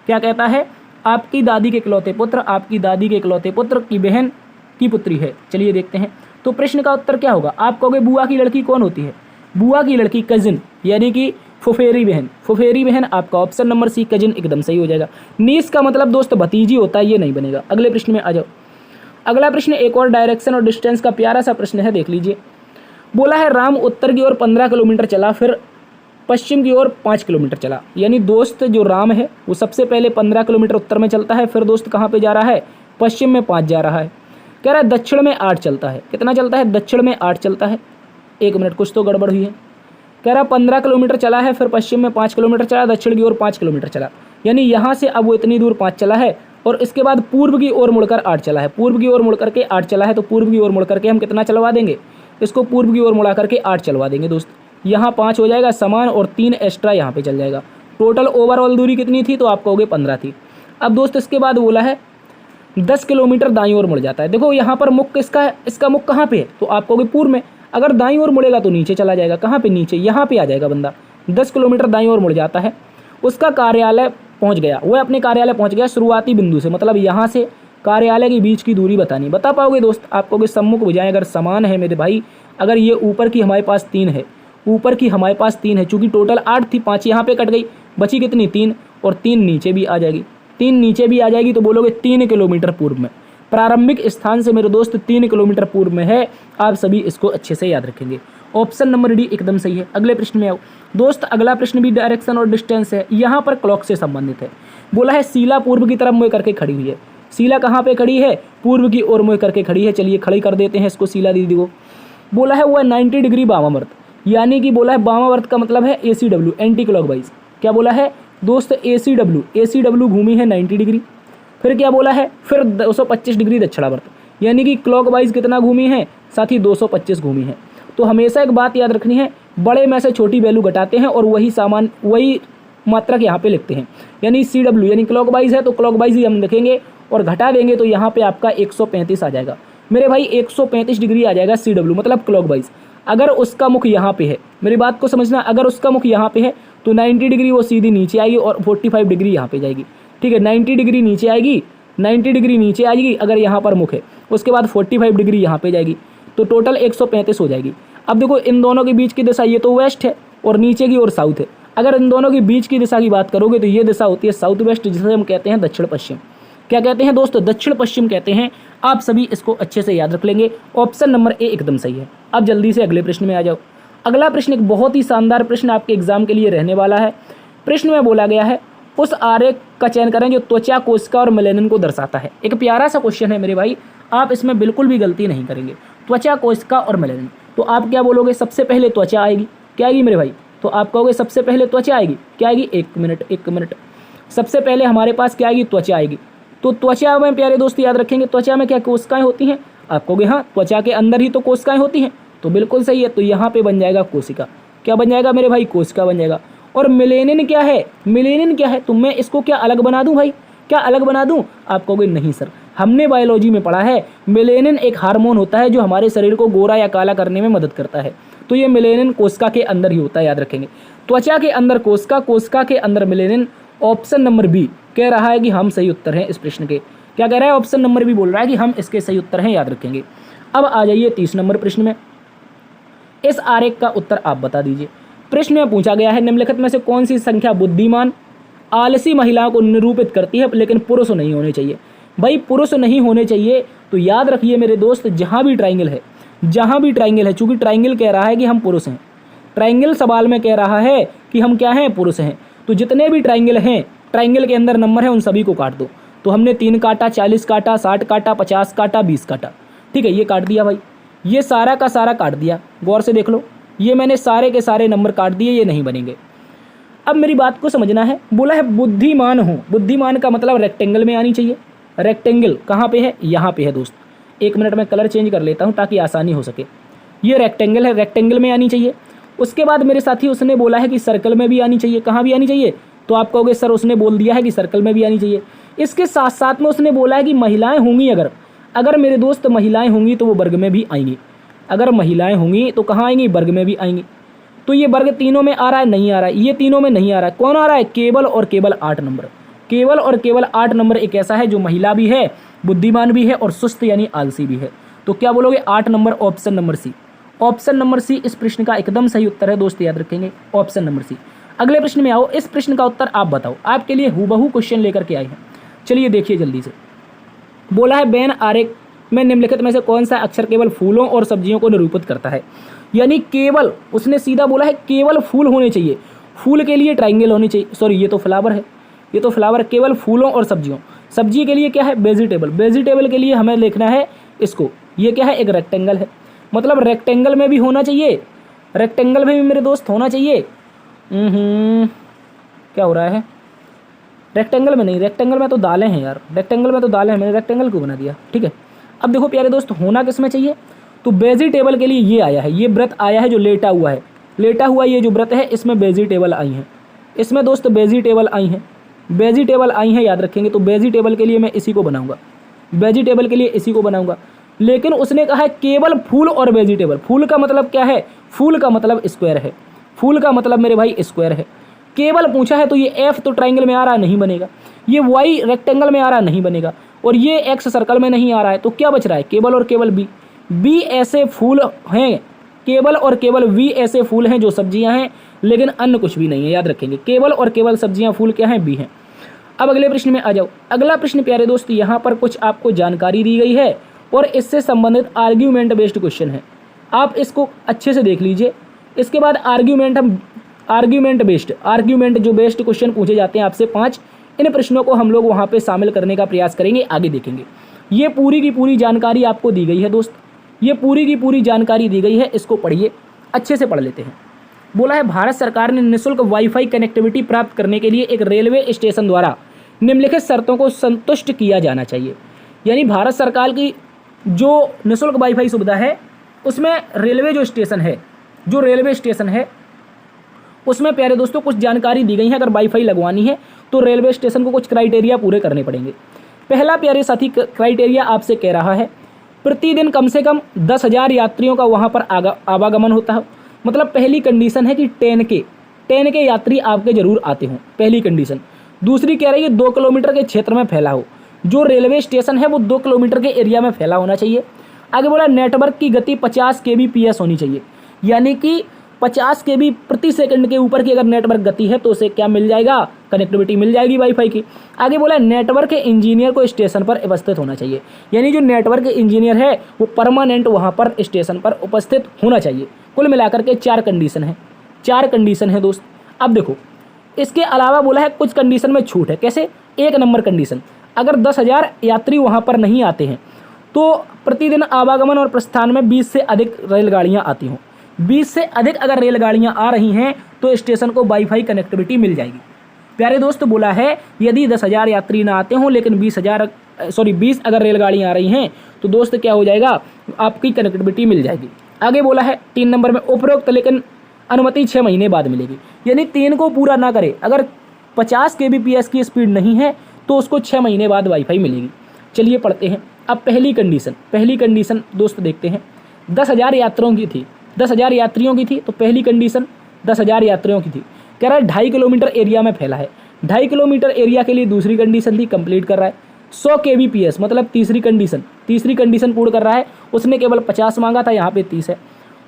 क्या कहता है? आपकी दादी के इकलौते पुत्र की बहन की पुत्री है। चलिए देखते हैं। तो प्रश्न का उत्तर क्या होगा? आप कहोगे बुआ की लड़की कौन होती है? बुआ की लड़की कजिन, यानी कि फुफेरी बहन। आपका ऑप्शन नंबर सी कजिन एकदम सही हो जाएगा। नीस का मतलब दोस्त भतीजी होता है, ये नहीं बनेगा। अगले प्रश्न में आ जाओ। अगला प्रश्न एक और डायरेक्शन और डिस्टेंस का प्यारा सा प्रश्न है, देख लीजिए। बोला है राम उत्तर की ओर 15 किलोमीटर चला, फिर पश्चिम की ओर 5 किलोमीटर चला। यानी दोस्त जो राम है वो सबसे पहले 15 किलोमीटर उत्तर में चलता है, फिर दोस्त कहाँ पे जा रहा है? पश्चिम में 5 जा रहा है। कह रहा है दक्षिण में 8 चलता है। कितना चलता है? दक्षिण में 8 चलता है। 1 मिनट, कुछ तो गड़बड़ हुई है। कह रहा 15 किलोमीटर चला है, फिर पश्चिम में 5 किलोमीटर चला, दक्षिण की ओर 5 किलोमीटर चला। यानी यहाँ से अब वो इतनी दूर 5 चला है और इसके बाद पूर्व की ओर मुड़कर 8 चला है। पूर्व की ओर मुड़ करके 8 चला है, तो पूर्व की ओर मुड़ करके हम कितना चलवा देंगे? इसको पूर्व की ओर मुड़ा करके 8 चलवा देंगे दोस्त। यहाँ 5 हो जाएगा समान और 3 एक्स्ट्रा यहाँ पे चल जाएगा। टोटल ओवरऑल दूरी कितनी थी? तो आप कहोगे 15 थी। अब दोस्त इसके बाद बोला है 10 किलोमीटर दाईं ओर मुड़ जाता है। देखो यहाँ पर मुख किसका है? इसका मुख कहाँ पे है? तो आप कहोगे पूर्व में। अगर दाईं ओर मुड़ेगा तो नीचे चला जाएगा। कहाँ पे? नीचे, यहाँ पे आ जाएगा बंदा। 10 किलोमीटर दाईं ओर मुड़ जाता है, उसका कार्यालय पहुँच गया, वह अपने कार्यालय पहुँच गया शुरुआती बिंदु से, मतलब यहाँ से कार्यालय के बीच की दूरी बतानी। बता पाओगे दोस्त? आप कहोगे सम्मुख भुजाएं अगर समान है मेरे भाई, अगर ये ऊपर की हमारे पास 3 है, ऊपर की हमारे पास 3 है, चूँकि टोटल 8 थी, 5 यहाँ पे कट गई, बची कितनी? 3, और 3 नीचे भी आ जाएगी। 3 नीचे भी आ जाएगी तो बोलोगे 3 किलोमीटर पूर्व में। प्रारंभिक स्थान से मेरे दोस्त 3 किलोमीटर पूर्व में है। आप सभी इसको अच्छे से याद रखेंगे। ऑप्शन नंबर डी एकदम सही है। अगले प्रश्न में आओ दोस्त। अगला प्रश्न भी डायरेक्शन और डिस्टेंस है, यहाँ पर क्लॉक से संबंधित है। बोला है शीला पूर्व की तरफ मुँह करके खड़ी हुई है। शीला कहाँ पे खड़ी है, पूर्व की ओर मुँह करके खड़ी है। चलिए खड़ी कर देते हैं इसको शीला दीदी को। बोला है वो है 90 डिग्री वामावर्त, यानी कि बोला है वामावर्त का मतलब है ACW, एंटी क्लॉकवाइज। क्या बोला है दोस्त, ACW घूमी है 90 डिग्री। फिर क्या बोला है, फिर 225 डिग्री दक्षिणावर्त, यानी कि क्लॉकवाइज कितना घूमी है साथी, 225 घूमी है। तो हमेशा एक बात याद रखनी है, बड़े में से छोटी वैल्यू घटाते हैं और वही मात्रक यहाँ पे लिखते हैं। यानी CW यानी क्लॉकवाइज है तो क्लॉकवाइज ही हम लिखेंगे और घटा देंगे तो यहाँ पे आपका 135 आ जाएगा मेरे भाई, 135 डिग्री आ जाएगा CW मतलब क्लॉकवाइज। अगर उसका मुख यहाँ पे है, मेरी बात को समझना, अगर उसका मुख यहाँ पे है तो 90 डिग्री वो सीधी नीचे आएगी और 45 डिग्री यहाँ पे जाएगी। ठीक है, 90 डिग्री नीचे आएगी, 90 डिग्री नीचे आएगी अगर यहाँ पर मुख है, उसके बाद 45 डिग्री यहाँ पे जाएगी, तो टोटल 135 हो जाएगी। अब देखो इन दोनों के बीच की दिशा ये तो वेस्ट है और नीचे की ओर साउथ है। अगर इन दोनों के बीच की दिशा की बात करोगे तो ये दिशा होती है साउथ वेस्ट, जिसे हम कहते हैं दक्षिण पश्चिम। क्या कहते हैं दोस्तों, दक्षिण पश्चिम कहते हैं। आप सभी इसको अच्छे से याद रख लेंगे। ऑप्शन नंबर ए एकदम सही है। अब जल्दी से अगले प्रश्न में आ जाओ। अगला प्रश्न एक बहुत ही शानदार प्रश्न आपके एग्जाम के लिए रहने वाला है। प्रश्न में बोला गया है उस आरेख का चयन करें जो त्वचा, कोशिका और मेलेनिन को दर्शाता है। एक प्यारा सा क्वेश्चन है मेरे भाई, आप इसमें बिल्कुल भी गलती नहीं करेंगे। त्वचा, कोशिका और मेलेनिन, तो आप क्या बोलोगे, सबसे पहले त्वचा आएगी। क्या आएगी मेरे भाई, तो आप कहोगे सबसे पहले त्वचा आएगी। क्या आएगी, एक मिनट, सबसे पहले हमारे पास क्या आएगी, त्वचा आएगी। तो त्वचा में प्यारे दोस्त याद रखेंगे, त्वचा में क्या कोशिकाएं होती हैं। आप कहोगे हाँ, त्वचा के अंदर ही तो कोशिकाएं होती हैं, तो बिल्कुल सही है। तो यहाँ पे बन जाएगा कोशिका। क्या बन जाएगा मेरे भाई, कोशिका बन जाएगा। और मेलेनिन क्या है, मेलेनिन क्या है, तो मैं इसको क्या अलग बना दूं भाई, क्या अलग बना दूं। आप कहोगे नहीं सर, हमने बायोलॉजी में पढ़ा है मेलेनिन एक हार्मोन होता है जो हमारे शरीर को गोरा या काला करने में मदद करता है। तो ये मेलेनिन कोशिका के अंदर ही होता है, याद रखेंगे। त्वचा के अंदर कोशिका, कोशिका के अंदर मेलेनिन। ऑप्शन नंबर बी कह रहा है कि हम सही उत्तर हैं इस प्रश्न के। क्या कह रहा है, ऑप्शन नंबर बी बोल रहा है कि हम इसके सही उत्तर हैं, याद रखेंगे। अब आ जाइए 30 नंबर प्रश्न में। इस आरेख का उत्तर आप बता दीजिए। प्रश्न में पूछा गया है निम्नलिखित में से कौन सी संख्या बुद्धिमान, आलसी महिलाओं को निरूपित करती है लेकिन पुरुष नहीं होने चाहिए। भाई पुरुष नहीं होने चाहिए, तो याद रखिए मेरे दोस्त, जहां भी ट्राइंगल है, चूंकि ट्राइंगल कह रहा है कि हम पुरुष हैं, ट्राइंगल सवाल में कह रहा है कि हम क्या हैं, पुरुष हैं, तो जितने भी ट्राइंगल हैं, ट्राइंगल के अंदर नंबर है, उन सभी को काट दो। तो हमने 3 काटा, 40 काटा, 60 काटा, 50 काटा, 20 काटा। ठीक है, ये काट दिया भाई, ये सारा का सारा काट दिया। गौर से देख लो, ये मैंने सारे के सारे नंबर काट दिए, ये नहीं बनेंगे। अब मेरी बात को समझना है। बोला है बुद्धिमान हो, बुद्धिमान का मतलब रेक्टेंगल में आनी चाहिए। रेक्टेंगल कहाँ पे है, यहाँ पे है दोस्त। 1 मिनट में कलर चेंज कर लेता हूँ ताकि आसानी हो सके। ये रेक्टेंगल है, रेक्टेंगल में आनी चाहिए। उसके बाद मेरे साथी उसने बोला है कि सर्कल में भी आनी चाहिए। कहाँ भी आनी चाहिए, तो आप कहोगे सर उसने बोल दिया है कि सर्कल में भी आनी चाहिए। इसके साथ साथ में उसने बोला है कि महिलाएं होंगी, अगर मेरे दोस्त महिलाएं होंगी तो वो वर्ग में भी आएंगी। अगर महिलाएं होंगी तो कहाँ आएंगी, वर्ग में भी आएंगी। तो ये वर्ग तीनों में आ रहा है, नहीं आ रहा है, ये तीनों में नहीं आ रहा है। कौन आ रहा है, केवल और केवल 8 नंबर। केवल और केवल 8 नंबर एक ऐसा है जो महिला भी है, बुद्धिमान भी है और सुस्त यानी आलसी भी है। तो क्या बोलोगे, 8 number, option number C. Option number C इस प्रश्न का एकदम सही उत्तर है दोस्त, याद रखेंगे, ऑप्शन नंबर सी। अगले प्रश्न में आओ। इस प्रश्न का उत्तर आप बताओ, आपके लिए हूबहू क्वेश्चन लेकर के आए हैं। चलिए देखिए जल्दी से। बोला है वेन आरेख में निम्नलिखित में से कौन सा अक्षर केवल फूलों और सब्जियों को निरूपित करता है। यानी केवल, उसने सीधा बोला है केवल फूल होने चाहिए। फूल के लिए ट्राइंगल होनी चाहिए, सॉरी ये तो फ्लावर है, ये तो फ्लावर, केवल फूलों और सब्जियों। सब्जी के लिए क्या है, वेजिटेबल। वेजिटेबल के लिए हमें लिखना है इसको, ये क्या है, एक रेक्टेंगल है, मतलब रेक्टेंगल में भी होना चाहिए, रेक्टेंगल में भी मेरे दोस्त होना चाहिए। क्या हो रहा है, रेक्टेंगल में नहीं, रेक्टेंगल में तो दालें हैं यार, रेक्टेंगल में तो दालें हैं, मैंने रेक्टेंगल क्यों बना दिया। ठीक है, अब देखो प्यारे दोस्त, होना किस में चाहिए, तो वेजिटेबल के लिए ये आया है, ये व्रत आया है जो लेटा हुआ है, लेटा हुआ ये जो व्रत है इसमें वेजिटेबल आई हैं, इसमें दोस्त वेजिटेबल आई हैं, वेजिटेबल आई हैं, याद रखेंगे। तो वेजिटेबल के लिए मैं इसी को बनाऊंगा, वेजिटेबल के लिए इसी को बनाऊंगा। लेकिन उसने कहा है केवल फूल और वेजिटेबल। फूल का मतलब क्या है, फूल का मतलब स्क्वायर है, फूल का मतलब मेरे भाई स्क्वायर है। केवल पूछा है तो ये एफ तो ट्राइंगल में आ रहा नहीं बनेगा, ये वाई रेक्टेंगल में आ रहा नहीं बनेगा, और ये एक्स सर्कल में नहीं आ रहा है। तो क्या बच रहा है, केवल और केवल बी। बी ऐसे फूल हैं, केवल और केवल बी ऐसे फूल हैं जो सब्जियां हैं, लेकिन अन्य कुछ भी नहीं है, याद रखेंगे। केवल और केवल सब्जियां, फूल क्या हैं, बी हैं। अब अगले प्रश्न में आ जाओ। अगला प्रश्न प्यारे दोस्त, यहाँ पर कुछ आपको जानकारी दी गई है और इससे संबंधित आर्ग्यूमेंट बेस्ड क्वेश्चन है, आप इसको अच्छे से देख लीजिए। इसके बाद आर्ग्यूमेंट जो बेस्ड क्वेश्चन पूछे जाते हैं आपसे 5, इन प्रश्नों को हम लोग वहाँ पे शामिल करने का प्रयास करेंगे, आगे देखेंगे। ये पूरी की पूरी जानकारी आपको दी गई है दोस्त, ये पूरी की पूरी जानकारी दी गई है, इसको पढ़िए, अच्छे से पढ़ लेते हैं। बोला है भारत सरकार ने निःशुल्क वाईफाई कनेक्टिविटी प्राप्त करने के लिए एक रेलवे स्टेशन द्वारा निम्नलिखित शर्तों को संतुष्ट किया जाना चाहिए। यानी भारत सरकार की जो निःशुल्क वाईफाई सुविधा है उसमें रेलवे स्टेशन है उसमें प्यारे दोस्तों कुछ जानकारी दी गई है। अगर वाईफाई लगवानी है तो रेलवे स्टेशन को कुछ क्राइटेरिया पूरे करने पड़ेंगे। पहला प्यारे साथी क्राइटेरिया आपसे कह रहा है प्रतिदिन कम से कम 10,000 यात्रियों का वहाँ पर आवागमन होता है। मतलब पहली कंडीशन है कि 10 के यात्री आपके जरूर आते हों, पहली कंडीशन। दूसरी कह रही है 2 किलोमीटर के क्षेत्र में फैला हो, जो रेलवे स्टेशन है वो 2 किलोमीटर के एरिया में फैला होना चाहिए। आगे बोला नेटवर्क की गति 50 kbps होनी चाहिए, यानी कि 50 kb प्रति सेकंड के ऊपर की अगर नेटवर्क गति है तो उसे क्या मिल जाएगा, कनेक्टिविटी मिल जाएगी वाईफाई की। आगे बोला नेटवर्क के इंजीनियर को स्टेशन पर उपस्थित होना चाहिए, यानी जो नेटवर्क इंजीनियर है वो परमानेंट वहाँ पर स्टेशन पर उपस्थित होना चाहिए। कुल मिलाकर के 4 कंडीशन है दोस्त। अब देखो इसके अलावा बोला है कुछ कंडीशन में छूट है। कैसे? 1 नंबर कंडीशन, अगर 10,000 यात्री वहाँ पर नहीं आते हैं तो प्रतिदिन आवागमन और प्रस्थान में 20 से अधिक रेलगाड़ियाँ आती हों। 20 से अधिक अगर रेलगाड़ियाँ आ रही हैं तो स्टेशन को वाईफाई कनेक्टिविटी मिल जाएगी। प्यारे दोस्त बोला है यदि 10,000 यात्री ना आते हों लेकिन 20 अगर रेलगाड़ियाँ आ रही हैं तो दोस्त क्या हो जाएगा, आपकी कनेक्टिविटी मिल जाएगी। आगे बोला है 3 नंबर में उपरोक्त लेकिन अनुमति 6 महीने बाद मिलेगी। यानी 3 को पूरा ना करे, अगर 50 kbps की स्पीड नहीं है तो उसको 6 महीने बाद वाईफाई मिलेगी। चलिए पढ़ते हैं। अब पहली कंडीशन दोस्त देखते हैं। 10,000 यात्रियों की थी, 10,000 यात्रियों की थी, तो पहली कंडीशन 10,000 यात्रियों की थी। कह रहा है 2.5 किलोमीटर एरिया में फैला है। 2.5 किलोमीटर एरिया के लिए दूसरी कंडीशन थी, कंप्लीट कर रहा है। 100 kbps मतलब तीसरी कंडीशन पूर्ण कर रहा है। उसने केवल 50 मांगा था, यहाँ पे 30 है।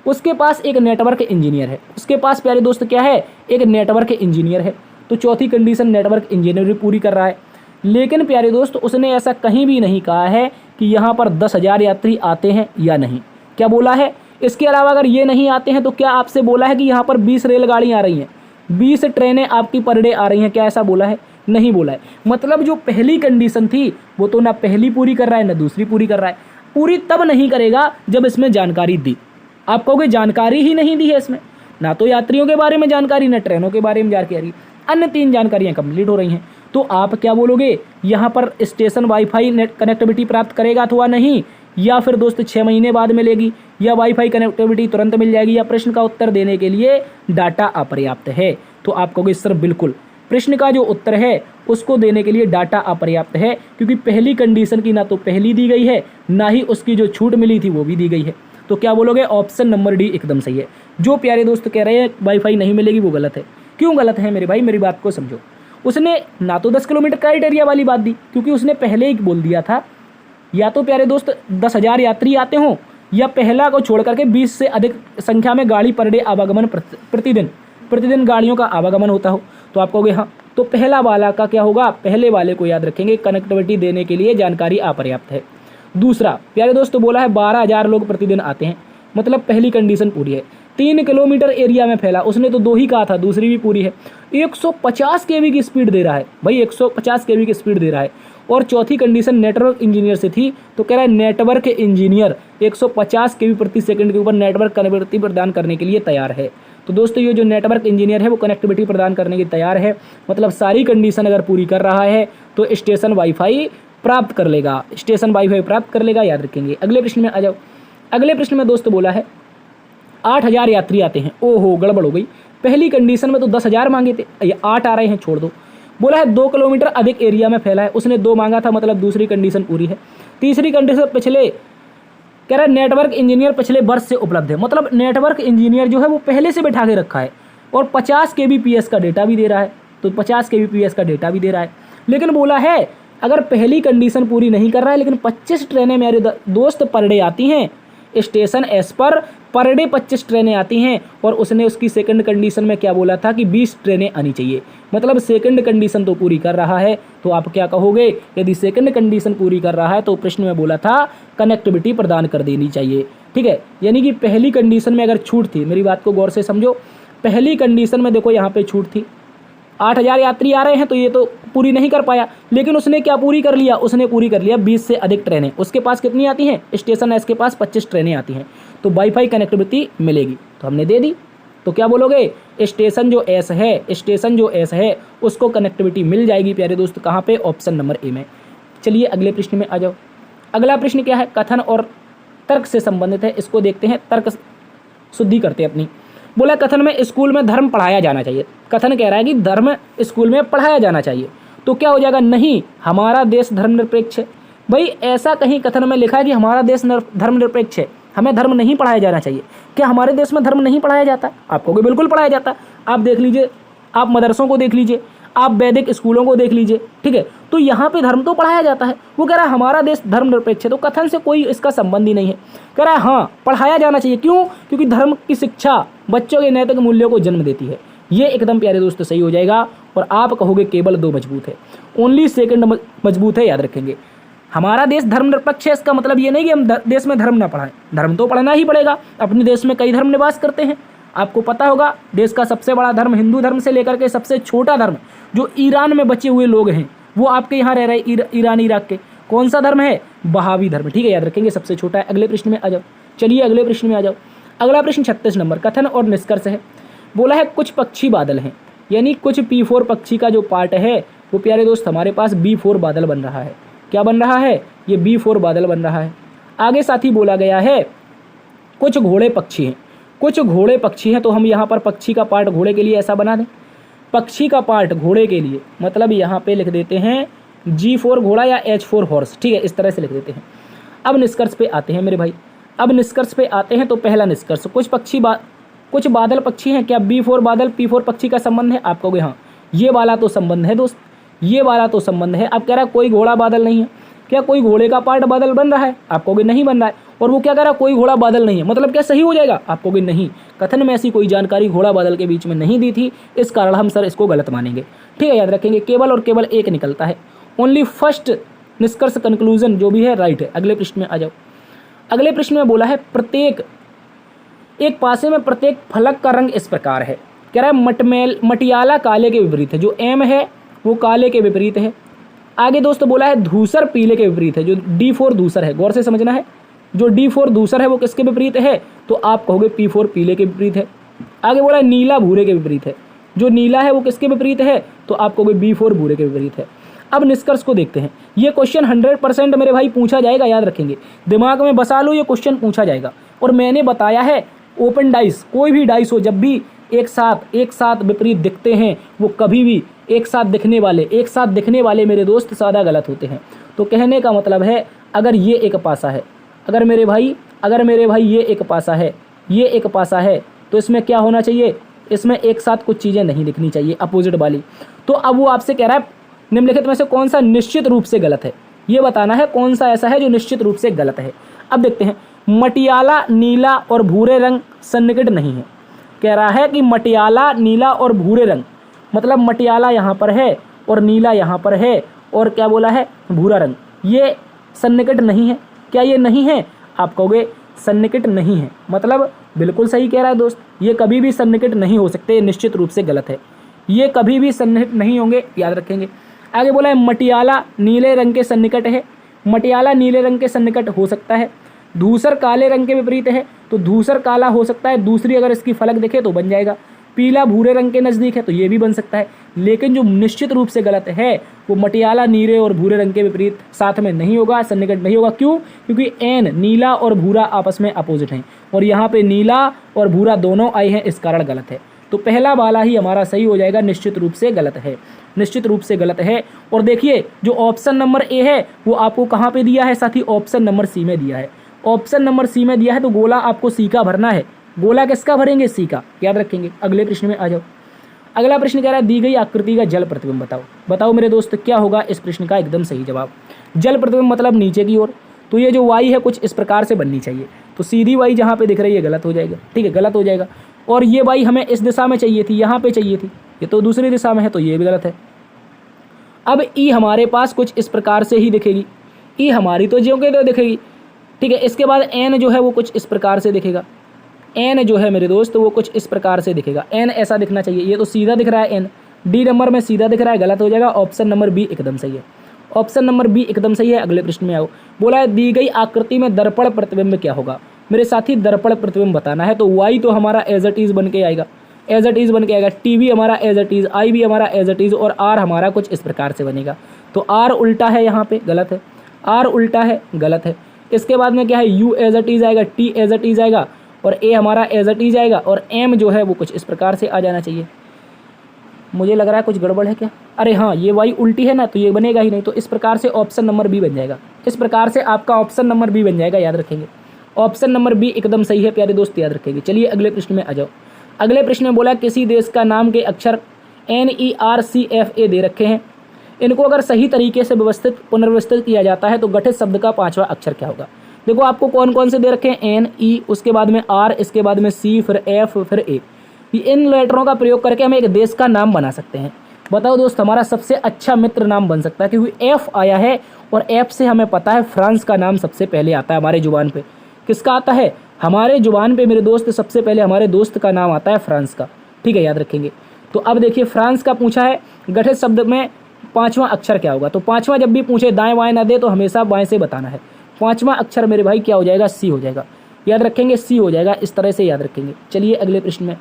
उसके पास एक नेटवर्क इंजीनियर है, उसके पास प्यारे दोस्त क्या है, एक नेटवर्क इंजीनियर है। तो चौथी कंडीशन नेटवर्क इंजीनियर भी पूरी कर रहा है। लेकिन प्यारे दोस्त उसने ऐसा कहीं भी नहीं कहा है कि यहाँ पर 10,000 यात्री आते हैं या नहीं। क्या बोला है? इसके अलावा अगर ये नहीं आते हैं तो क्या आपसे बोला है कि यहाँ पर 20 रेलगाड़ियाँ आ रही हैं, 20 ट्रेनें आपकी पर डे आ रही हैं? क्या ऐसा बोला है? नहीं बोला है। मतलब जो पहली कंडीशन थी वो तो ना पहली पूरी कर रहा है ना दूसरी पूरी कर रहा है। पूरी तब नहीं करेगा जब इसमें जानकारी दी। आप कहोगे जानकारी ही नहीं दी है इसमें, ना तो यात्रियों के बारे में जानकारी, ना ट्रेनों के बारे में जानकारी, अन्य 3 जानकारियाँ कंप्लीट हो रही हैं। तो आप क्या बोलोगे, यहाँ पर स्टेशन वाईफाई नेट कनेक्टिविटी प्राप्त करेगा अथवा नहीं, या फिर दोस्त 6 महीने बाद मिलेगी, या वाईफाई कनेक्टिविटी तुरंत मिल जाएगी, या प्रश्न का उत्तर देने के लिए डाटा अपर्याप्त है? तो आप कहोगे सर बिल्कुल, प्रश्न का जो उत्तर है उसको देने के लिए डाटा अपर्याप्त है, क्योंकि पहली कंडीशन की ना तो पहली दी गई है, ना ही उसकी जो छूट मिली थी वो भी दी गई है। तो क्या बोलोगे, ऑप्शन नंबर डी एकदम सही है। जो प्यारे दोस्त कह रहे हैं वाईफाई नहीं मिलेगी वो गलत है। क्यों गलत है मेरे भाई, मेरी बात को समझो। उसने ना तो 10 किलोमीटर क्राइटेरिया वाली बात दी, क्योंकि उसने पहले ही बोल दिया था या तो प्यारे दोस्त 10,000 यात्री आते हों, या पहला को छोड़ करके 20 से अधिक संख्या में गाड़ी पर डे आवागमन प्रतिदिन गाड़ियों का आवागमन होता हो। तो आप कहोगे हाँ, तो पहला वाला का क्या होगा, पहले वाले को याद रखेंगे, कनेक्टिविटी देने के लिए जानकारी अपर्याप्त है। दूसरा प्यारे दोस्त बोला है 12,000 लोग प्रतिदिन आते हैं, मतलब पहली कंडीशन पूरी है। 3 किलोमीटर एरिया में फैला, उसने तो 2 ही कहा था, दूसरी भी पूरी है। 150 kb की स्पीड दे रहा है भाई, 150 kb की स्पीड दे रहा है। और चौथी कंडीशन नेटवर्क इंजीनियर से थी, तो कह रहा है नेटवर्क इंजीनियर 150 kb प्रति सेकंड के ऊपर नेटवर्क कनेक्टिविटी प्रदान करने के लिए तैयार है। तो दोस्तों ये जो नेटवर्क इंजीनियर है वो कनेक्टिविटी प्रदान करने के तैयार है, मतलब सारी कंडीशन अगर पूरी कर रहा है तो स्टेशन वाईफाई प्राप्त कर लेगा, याद रखेंगे। अगले प्रश्न में आ जाओ। अगले प्रश्न में दोस्त बोला है 8,000 यात्री आते हैं। ओहो गड़बड़ हो गई, पहली कंडीशन में तो 10,000 मांगे थे, ये 8 आ रहे हैं, छोड़ दो। बोला है 2 किलोमीटर अधिक एरिया में फैला है, उसने 2 मांगा था, मतलब दूसरी कंडीशन पूरी है। तीसरी कंडीशन कह रहा है नेटवर्क इंजीनियर पिछले वर्ष से उपलब्ध है, मतलब नेटवर्क इंजीनियर जो है वो पहले से बैठा के रखा है, और 50 kbps का डेटा भी दे रहा है, तो 50 kbps का डेटा भी दे रहा है। लेकिन बोला है अगर पहली कंडीशन पूरी नहीं कर रहा है, लेकिन 25 ट्रेनें मेरे दोस्त पर डे आती हैं, स्टेशन एस पर डे 25 ट्रेनें आती हैं, और उसने उसकी सेकंड कंडीशन में क्या बोला था कि 20 ट्रेनें आनी चाहिए, मतलब सेकंड कंडीशन तो पूरी कर रहा है। तो आप क्या कहोगे, यदि सेकंड कंडीशन पूरी कर रहा है तो प्रश्न में बोला था कनेक्टिविटी प्रदान कर देनी चाहिए, ठीक है। यानी कि पहली कंडीशन में अगर छूट थी, मेरी बात को गौर से समझो, पहली कंडीशन में देखो यहाँ पे छूट थी, 8,000 यात्री आ रहे हैं तो ये तो पूरी नहीं कर पाया, लेकिन उसने क्या पूरी कर लिया, उसने पूरी कर लिया 20 से अधिक ट्रेनें। उसके पास कितनी आती हैं, स्टेशन एस के पास 25 ट्रेनें आती हैं, तो वाईफाई कनेक्टिविटी मिलेगी। तो हमने दे दी, तो क्या बोलोगे, स्टेशन जो एस है, स्टेशन जो एस है उसको कनेक्टिविटी मिल जाएगी प्यारे दोस्त, कहाँ पे, ऑप्शन नंबर ए में। चलिए अगले प्रश्न में आ जाओ। अगला प्रश्न क्या है, कथन और तर्क से संबंधित है, इसको देखते हैं, तर्क शुद्धि करते हैं अपनी। बोला कथन में स्कूल में धर्म पढ़ाया जाना चाहिए। कथन कह रहा है कि धर्म स्कूल में पढ़ाया जाना चाहिए, तो क्या हो जाएगा, नहीं, हमारा देश धर्मनिरपेक्ष है। भाई ऐसा कहीं कथन में लिखा है कि हमारा देश धर्मनिरपेक्ष है, हमें धर्म नहीं पढ़ाया जाना चाहिए। क्या हमारे देश में धर्म नहीं पढ़ाया जाता? आपको भी बिल्कुल पढ़ाया जाता है। आप देख लीजिए, आप मदरसों को देख लीजिए, आप वैदिक स्कूलों को देख लीजिए, ठीक है, तो यहाँ पे धर्म तो पढ़ाया जाता है। वो कह रहा है हमारा देश धर्मनिरपेक्ष है, तो कथन से कोई इसका संबंध ही नहीं है। कह रहा है हाँ पढ़ाया जाना चाहिए, क्यों, क्योंकि धर्म की शिक्षा बच्चों के नैतिक मूल्यों को जन्म देती है। ये एकदम प्यारे दोस्त सही हो जाएगा, और आप कहोगे केवल 2 मजबूत है, ओनली सेकंड मजबूत है, याद रखेंगे। हमारा देश धर्मनिरपेक्ष है, इसका मतलब ये नहीं कि हम देश में धर्म ना पढ़ाएं, धर्म तो पढ़ना ही पड़ेगा। अपने देश में कई धर्म निवास करते हैं, आपको पता होगा, देश का सबसे बड़ा धर्म हिंदू धर्म से लेकर के सबसे छोटा धर्म जो ईरान में बचे हुए लोग हैं वो आपके यहाँ रह रहे, ईरान इराक के, कौन सा धर्म है, बहावी धर्म, ठीक है, याद रखेंगे, सबसे छोटा है। अगले प्रश्न में आ जाओ। चलिए अगले प्रश्न में आ जाओ। अगला प्रश्न 36 नंबर, कथन और निष्कर्ष है। बोला है कुछ पक्षी बादल हैं, यानी कुछ P4 पक्षी का जो पार्ट है वो प्यारे दोस्त हमारे पास B4 बादल बन रहा है। क्या बन रहा है, ये B4 बादल बन रहा है। आगे साथ ही बोला गया है कुछ घोड़े पक्षी हैं, कुछ घोड़े पक्षी हैं, तो हम यहाँ पर पक्षी का पार्ट घोड़े के लिए ऐसा बना दें, पक्षी का पार्ट घोड़े के लिए, मतलब यहाँ पे लिख देते हैं G4 घोड़ा या H4 हॉर्स, ठीक है, इस तरह से लिख देते हैं। अब निष्कर्ष पे आते हैं मेरे भाई, अब निष्कर्ष पे आते हैं। तो पहला निष्कर्ष, कुछ बादल पक्षी हैं, क्या B4 बादल P4 पक्षी का संबंध है? आप कहोगे हाँ, ये वाला तो संबंध है दोस्त, ये वाला तो संबंध है। अब कह रहा है कोई घोड़ा बादल नहीं है, क्या कोई घोड़े का पार्ट बादल बन रहा है? आप कहोगे नहीं बन रहा है। और वो क्या कह रहा है, कोई घोड़ा बादल नहीं है, मतलब क्या सही हो जाएगा? आप कहोगे नहीं, कथन में ऐसी कोई जानकारी घोड़ा बादल के बीच में नहीं दी थी, इस कारण हम सर इसको गलत मानेंगे, ठीक है, याद रखेंगे। केवल और केवल एक निकलता है, ओनली फर्स्ट निष्कर्ष कंक्लूजन जो भी है राइट है। अगले प्रश्न में आ जाओ। अगले प्रश्न में बोला है प्रत्येक एक पासे में प्रत्येक फलक का रंग इस प्रकार है। कह रहा है मटियाला काले के विपरीत है, जो एम है वो काले के विपरीत है। आगे दोस्त बोला है धूसर पीले के विपरीत है, जो D4 धूसर है, गौर से समझना है, जो D4 धूसर है वो किसके विपरीत है? तो आप कहोगे P4 पीले के विपरीत है। आगे बोला है नीला भूरे के विपरीत है, जो नीला है वो किसके विपरीत है? तो आप कहोगे B4 भूरे के विपरीत है। अब निष्कर्ष को देखते हैं। ये क्वेश्चन 100% मेरे भाई पूछा जाएगा, याद रखेंगे, दिमाग में बसा लो, ये क्वेश्चन पूछा जाएगा। और मैंने बताया है ओपन डाइस, कोई भी डाइस हो, जब भी एक साथ विपरीत दिखते हैं वो कभी भी एक साथ दिखने वाले मेरे दोस्त सादा गलत होते हैं। तो कहने का मतलब है अगर ये एक पासा है, अगर मेरे भाई ये एक पासा है, ये एक पासा है, तो इसमें क्या होना चाहिए? इसमें एक साथ कुछ चीज़ें नहीं दिखनी चाहिए, अपोजिट वाली। तो अब वो आपसे कह रहा है निम्नलिखित में से कौन सा निश्चित रूप से गलत है, ये बताना है कौन सा ऐसा है जो निश्चित रूप से गलत है। अब देखते हैं, मटियाला नीला और भूरे रंग सन्निकट नहीं है। कह रहा है कि मटियाला नीला और भूरे रंग, मतलब मटियाला यहाँ पर है और नीला यहाँ पर है, और क्या बोला है, भूरा रंग, ये सन्निकट नहीं है। क्या ये नहीं है? आप कहोगे सन्निकट नहीं है, मतलब बिल्कुल सही कह रहा है दोस्त, ये कभी भी सन्निकट नहीं हो सकते, ये निश्चित रूप से गलत है, ये कभी भी सन्निकट नहीं होंगे, याद रखेंगे। आगे बोला है मटियाला नीले रंग के सन्निकट है, मटियाला नीले रंग के सन्निकट हो सकता है। धूसर काले रंग के विपरीत है, तो धूसर काला हो सकता है, दूसरी अगर इसकी फलक दिखे तो बन जाएगा। पीला भूरे रंग के नज़दीक है, तो ये भी बन सकता है। लेकिन जो निश्चित रूप से गलत है वो मटियाला नीले और भूरे रंग के विपरीत साथ में नहीं होगा, सन्निकट नहीं होगा। क्यों? क्योंकि एन नीला और भूरा आपस में अपोजिट हैं, और यहाँ पे नीला और भूरा दोनों आए हैं, इस कारण गलत है। तो पहला वाला ही हमारा सही हो जाएगा, निश्चित रूप से गलत है, निश्चित रूप से गलत है। और देखिए जो ऑप्शन नंबर ए है वो आपको कहाँ पे दिया है साथी? ऑप्शन नंबर सी में दिया है, ऑप्शन नंबर सी में दिया है, तो गोला आपको सी का भरना है। गोला किसका भरेंगे? सी का, याद रखेंगे। अगले प्रश्न में आ जाओ। अगला प्रश्न कह रहा है दी गई आकृति का जल प्रतिबिंब बताओ मेरे दोस्त क्या होगा इस प्रश्न का एकदम सही जवाब। जल प्रतिबिंब मतलब नीचे की ओर, तो ये जो वाई है कुछ इस प्रकार से बननी चाहिए, तो सीधी वाई जहाँ पे दिख रही है गलत हो जाएगा, ठीक है, गलत हो जाएगा। और ये वाई हमें इस दिशा में चाहिए थी, यहाँ पे चाहिए थी, ये तो दूसरी दिशा में है, तो ये भी गलत है। अब ई हमारे पास कुछ इस प्रकार से ही दिखेगी, ई हमारी तो ज्यों के तो दिखेगी, ठीक है। इसके बाद एन जो है वो कुछ इस प्रकार से दिखेगा, एन जो है मेरे दोस्त वो कुछ इस प्रकार से दिखेगा, एन ऐसा दिखना चाहिए, ये तो सीधा दिख रहा है एन। डी नंबर में सीधा दिख रहा है, गलत हो जाएगा। ऑप्शन नंबर बी एकदम सही है। ऑप्शन नंबर बी एकदम सही है। अगले प्रश्न में आओ। बोला है दी गई आकृति में दर्पण प्रतिबिंब क्या होगा। मेरे साथी दर्पण प्रतिबिंब बताना है, तो वाई तो हमारा एज इट इज बन के आएगा, एज इट इज बन के आएगा। टी भी हमारा एज इट इज, आई भी हमारा एज इट इज, और आर हमारा कुछ इस प्रकार से बनेगा। तो आर उल्टा है, यहाँ पे गलत है। आर उल्टा है, गलत है। इसके बाद में क्या है, यू एज इट इज आएगा, टी एज इट इज आएगा, और ए हमारा एज इट इज आएगा, और एम जो है वो कुछ इस प्रकार से आ जाना चाहिए। मुझे लग रहा है कुछ गड़बड़ है क्या। अरे हाँ, ये वाई उल्टी है ना, तो ये बनेगा ही नहीं। तो इस प्रकार से ऑप्शन नंबर बी बन जाएगा। इस प्रकार से आपका ऑप्शन नंबर बी बन जाएगा, याद रखेंगे। ऑप्शन नंबर बी एकदम सही है प्यारे दोस्त, याद रखेंगे। चलिए अगले प्रश्न में आ जाओ। अगले प्रश्न में बोला किसी देश का नाम के अक्षर NERCFA दे रखे हैं, इनको अगर सही तरीके से पुनर्व्यवस्थित किया जाता है तो गठित शब्द का 5वां अक्षर क्या होगा। देखो आपको कौन कौन से दे रखे हैं, NE, उसके बाद में R, इसके बाद में C, फिर F, फिर A। इन लेटरों का प्रयोग करके हम एक देश का नाम बना सकते हैं। बताओ दोस्त, हमारा सबसे अच्छा मित्र नाम बन सकता है, क्योंकि F आया है, और F से हमें पता है फ्रांस का नाम सबसे पहले आता है हमारे जुबान पे। किसका आता है, हमारे जुबान पे मेरे दोस्त, सबसे पहले हमारे दोस्त का नाम आता है फ्रांस का। ठीक है, याद रखेंगे। तो अब देखिए, फ्रांस का पूछा है, गठित शब्द में 5वां अक्षर क्या होगा। तो 5वां जब भी पूछे दाएं बाएं ना दे तो हमेशा बाएं से बताना है। 5वां अक्षर मेरे भाई क्या हो जाएगा, सी हो जाएगा। याद रखेंगे, सी हो जाएगा, इस तरह से याद रखेंगे। चलिए अगले प्रश्न में।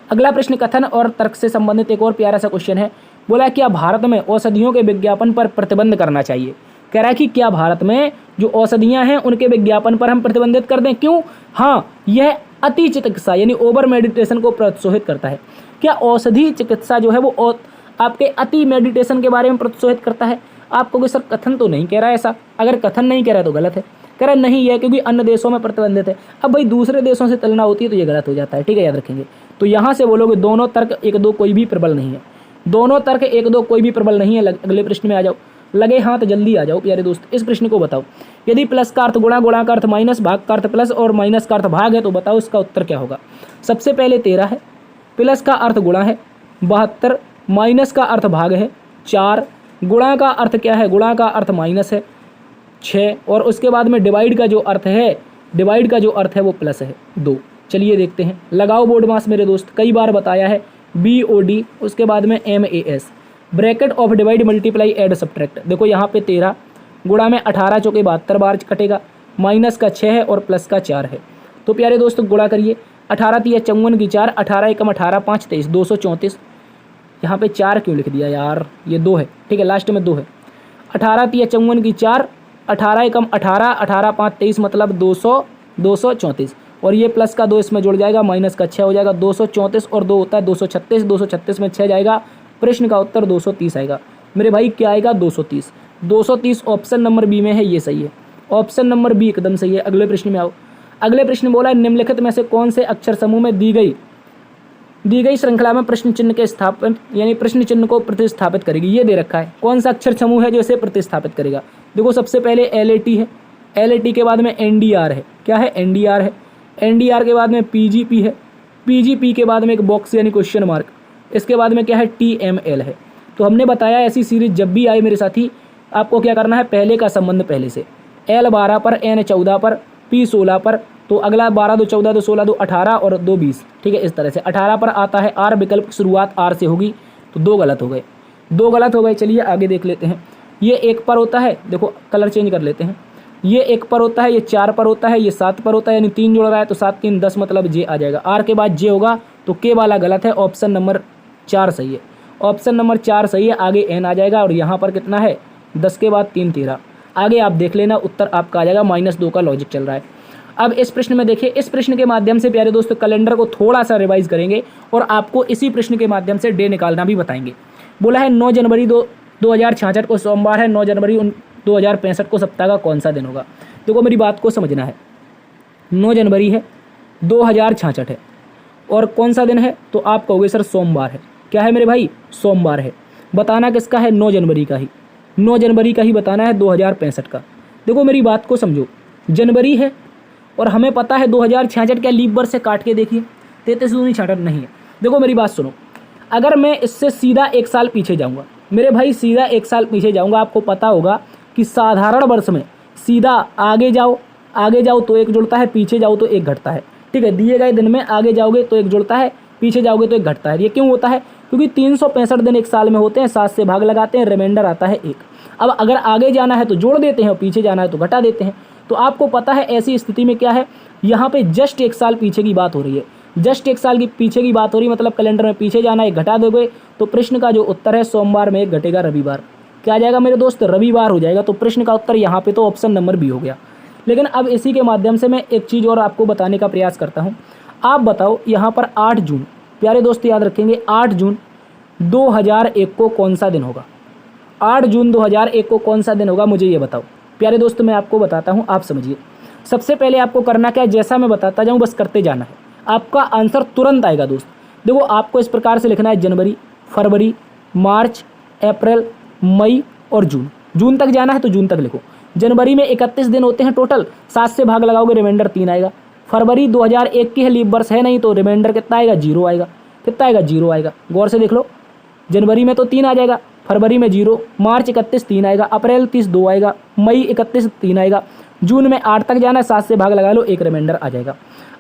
अगला प्रश्न कथन और तर्क से संबंधित एक और प्यारा सा क्वेश्चन है। बोला क्या भारत में औषधियों के विज्ञापन पर प्रतिबंध करना चाहिए। कह रहा है कि क्या भारत में जो औषधियां हैं उनके विज्ञापन पर हम प्रतिबंधित कर दें, क्यों। हाँ, यह अति चिकित्सा यानी ओवर मेडिटेशन को प्रोत्साहित करता है। क्या औषधि चिकित्सा जो है वो आपके अति मेडिटेशन के बारे में प्रोत्साहित करता है। आपको सर कथन तो नहीं कह रहा है ऐसा, अगर कथन नहीं कह रहा है तो गलत है। कह रहा नहीं है क्योंकि अन्य देशों में प्रतिबंधित है। अब भाई दूसरे देशों से तुलना होती है तो ये गलत हो जाता है। ठीक है, याद रखेंगे। तो यहाँ से बोलोगे दोनों तर्क एक दो कोई भी प्रबल नहीं है, दोनों तर्क एक दो कोई भी प्रबल नहीं है। अगले प्रश्न में आ जाओ। लगे हाथ जल्दी आ जाओ प्यारे दोस्त। इस प्रश्न को बताओ, यदि प्लस का अर्थ गुणा, गुणा का अर्थ माइनस, भाग का अर्थ प्लस और माइनस का अर्थ भाग है तो बताओ इसका उत्तर क्या होगा। सबसे पहले 13 है, प्लस का अर्थ गुणा है 72, माइनस का अर्थ भाग है 4, गुणा का अर्थ क्या है, गुणा का अर्थ माइनस है 6, और उसके बाद में डिवाइड का जो अर्थ है, डिवाइड का जो अर्थ है वो प्लस है 2। चलिए देखते हैं, लगाओ बोर्ड मास मेरे दोस्त। कई बार बताया है BOD, उसके बाद में MAS, bracket of divide multiply add subtract. देखो यहाँ पे 13 गुणा में 18 चौके 72 बार कटेगा, माइनस का 6 है और प्लस का 4 है। तो प्यारे दोस्तों गुणा करिए, 18 तिया 54 की 4, 18 एकम 18, 5 23, 234। यहाँ पे 4 क्यों लिख दिया यार, ये 2 है। ठीक है, लास्ट में 2 है। 18 तिया 54 की 4, 18 एकम 18, 18 5 23, मतलब 234, और ये प्लस का 2 इसमें जुड़ जाएगा, माइनस का 6 हो जाएगा। 234 और 2 होता है 236, 236 में 6 जाएगा, प्रश्न का उत्तर 230 आएगा। मेरे भाई क्या आएगा, 230। 230 ऑप्शन नंबर बी में है, ये सही है। ऑप्शन नंबर बी एकदम सही है। अगले प्रश्न में आओ। अगले प्रश्न बोला निम्नलिखित में से कौन से अक्षर समूह में दी गई श्रृंखला में प्रश्न चिन्ह के स्थापन यानी प्रश्न चिन्ह को प्रतिस्थापित करेगी। ये दे रखा है, कौन सा अक्षर समूह है जो इसे प्रतिस्थापित करेगा। देखो सबसे पहले LAT है, LAT के बाद में NDR है। क्या है, NDR है। NDR के बाद में PGP है, PGP के बाद में एक बॉक्स यानी क्वेश्चन मार्क, इसके बाद में क्या है, TML है। तो हमने बताया ऐसी सीरीज जब भी आए मेरे साथी, आपको क्या करना है, पहले का संबंध पहले से, L 12 पर, N 14 पर, P 16 पर, तो अगला 12 2 14 2 16 2 18 और 2 20। ठीक है, इस तरह से 18 पर आता है R विकल्प, शुरुआत R से होगी, तो 2 गलत हो गए, 2 गलत हो गए। चलिए आगे देख लेते हैं। ये 1 पर होता है, देखो कलर चेंज कर लेते हैं। ये 1 पर होता है, ये 4 पर होता है, ये 7 पर होता है, यानी 3 जुड़ रहा है तो 7 3 10, मतलब J आ जाएगा। R के बाद J होगा तो K वाला गलत है, ऑप्शन नंबर 4 सही है। ऑप्शन नंबर 4 सही है। आगे N आ जाएगा, और यहाँ पर कितना है, 10 के बाद 3 13। आगे आप देख लेना, उत्तर आपका आ जाएगा -2 का लॉजिक चल रहा है। अब इस प्रश्न में देखिए, इस प्रश्न के माध्यम से प्यारे दोस्तों कैलेंडर को थोड़ा सा रिवाइज करेंगे और आपको इसी प्रश्न के माध्यम से डे निकालना भी बताएंगे। बोला है 9 जनवरी 2066 को सोमवार है, 9 जनवरी 2065 को सप्ताह का कौन सा दिन होगा। देखो मेरी बात को समझना है, 9 जनवरी है, 2066 है, और कौन सा दिन है, तो आप कहोगे सर सोमवार है। क्या है मेरे भाई, सोमवार है। बताना किसका है, 9 जनवरी का ही, 9 जनवरी का ही बताना है, 2065 का। देखो मेरी बात को समझो, जनवरी है और हमें पता है 2066 क्या, लीप वर्ष से काट के देखिए, 33 नहीं है। देखो मेरी बात सुनो, अगर मैं इससे सीधा 1 साल पीछे जाऊंगा मेरे भाई, सीधा 1 साल पीछे जाऊंगा, आपको पता होगा कि साधारण वर्ष में सीधा आगे जाओ तो 1 जुड़ता है, पीछे जाओ तो 1 घटता है। ठीक है, दिए गए दिन में आगे जाओगे तो 1 जुड़ता है, पीछे जाओगे तो 1 घटता है। ये क्यों होता है, क्योंकि 365 दिन एक साल में होते हैं, 7 से भाग लगाते हैं, रिमाइंडर आता है 1। अब अगर आगे जाना है तो जोड़ देते हैं और पीछे जाना है तो घटा देते हैं। तो आपको पता है ऐसी स्थिति में क्या है, यहाँ पे जस्ट 1 साल पीछे की बात हो रही है, जस्ट 1 साल की पीछे की बात हो रही है, मतलब कैलेंडर में पीछे जाना है, घटा दोगे तो प्रश्न का जो उत्तर है सोमवार में 1 घटेगा रविवार, क्या आ जाएगा मेरे दोस्त, रविवार हो जाएगा। तो प्रश्न का उत्तर यहाँ पे तो ऑप्शन नंबर बी हो गया। लेकिन अब इसी के माध्यम से मैं एक चीज़ और आपको बताने का प्रयास करता हूँ। आप बताओ यहाँ पर 8 जून, प्यारे दोस्त याद रखेंगे, 8 जून 2001 को कौन सा दिन होगा? 8 जून 2001 को कौन सा दिन होगा, मुझे ये बताओ। प्यारे दोस्त मैं आपको बताता हूँ, आप समझिए। सबसे पहले आपको करना क्या है, जैसा मैं बताता जाऊँ बस करते जाना है, आपका आंसर तुरंत आएगा दोस्त। देखो आपको इस प्रकार से लिखना है, जनवरी, फरवरी, मार्च, अप्रैल, मई और जून। जून तक जाना है तो जून तक लिखो। जनवरी में 31 दिन होते हैं टोटल, 7 से भाग लगाओगे रिमाइंडर 3 आएगा। फरवरी 2001 की है, लीप वर्ष है नहीं, तो रिमाइंडर कितना आएगा, 0 आएगा। कितना आएगा, 0 आएगा। गौर से देख लो, जनवरी में तो 3 आ जाएगा, फरवरी में 0, मार्च 31 3 आएगा, अप्रैल 30 2 आएगा, मई 31 3 आएगा, जून में 8 तक जाना है, 7 से भाग लगा लो, 1 रिमाइंडर आ जाएगा।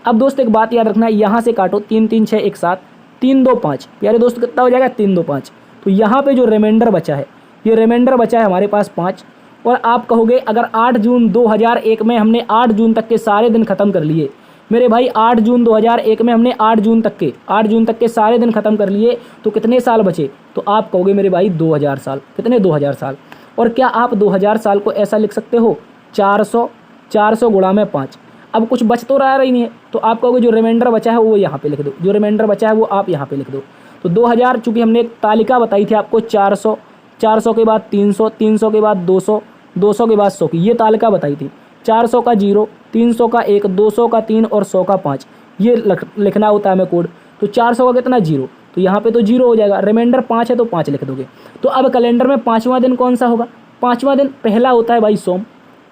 अब दोस्त एक बात याद रखना है, यहाँ से काटो, 3 3 6 1 7, 3 2 5, प्यारे दोस्त कितना हो जाएगा, 3 2 5। तो यहाँ पे जो रिमाइंडर बचा है, ये रिमाइंडर बचा है हमारे पास 5। और आप कहोगे अगर 8 जून 2001 में हमने 8 जून तक के सारे दिन खत्म कर लिए, मेरे भाई 8 जून 2001 में हमने 8 जून तक के सारे दिन खत्म कर लिए, तो कितने साल बचे? तो आप कहोगे मेरे भाई 2000 साल। कितने? 2000 साल। और क्या आप 2000 साल को ऐसा लिख सकते हो, 400 गुणा में 5। अब कुछ बच तो रहा ही नहीं है, तो आप कहोगे जो रिमाइंडर बचा है वो यहाँ पे लिख दो, जो रिमाइंडर बचा है वो आप यहाँ पे लिख दो। तो 2000, चूँकि हमने एक तालिका बताई थी आपको, 400, 400 के बाद 300, 300 के बाद 200, 200 के बाद 100 की, ये तालिका बताई थी। 400 का 0, 300 का 1, 200 का 3 और 100 का 5, ये लिखना होता है हमें कोड। तो 400 का कितना, 0, तो यहाँ पे तो 0 हो जाएगा। रिमाइंडर 5 है तो 5 लिख दोगे। तो अब कैलेंडर में 5वां दिन कौन सा होगा? 5वां दिन पहला होता है भाई सोम,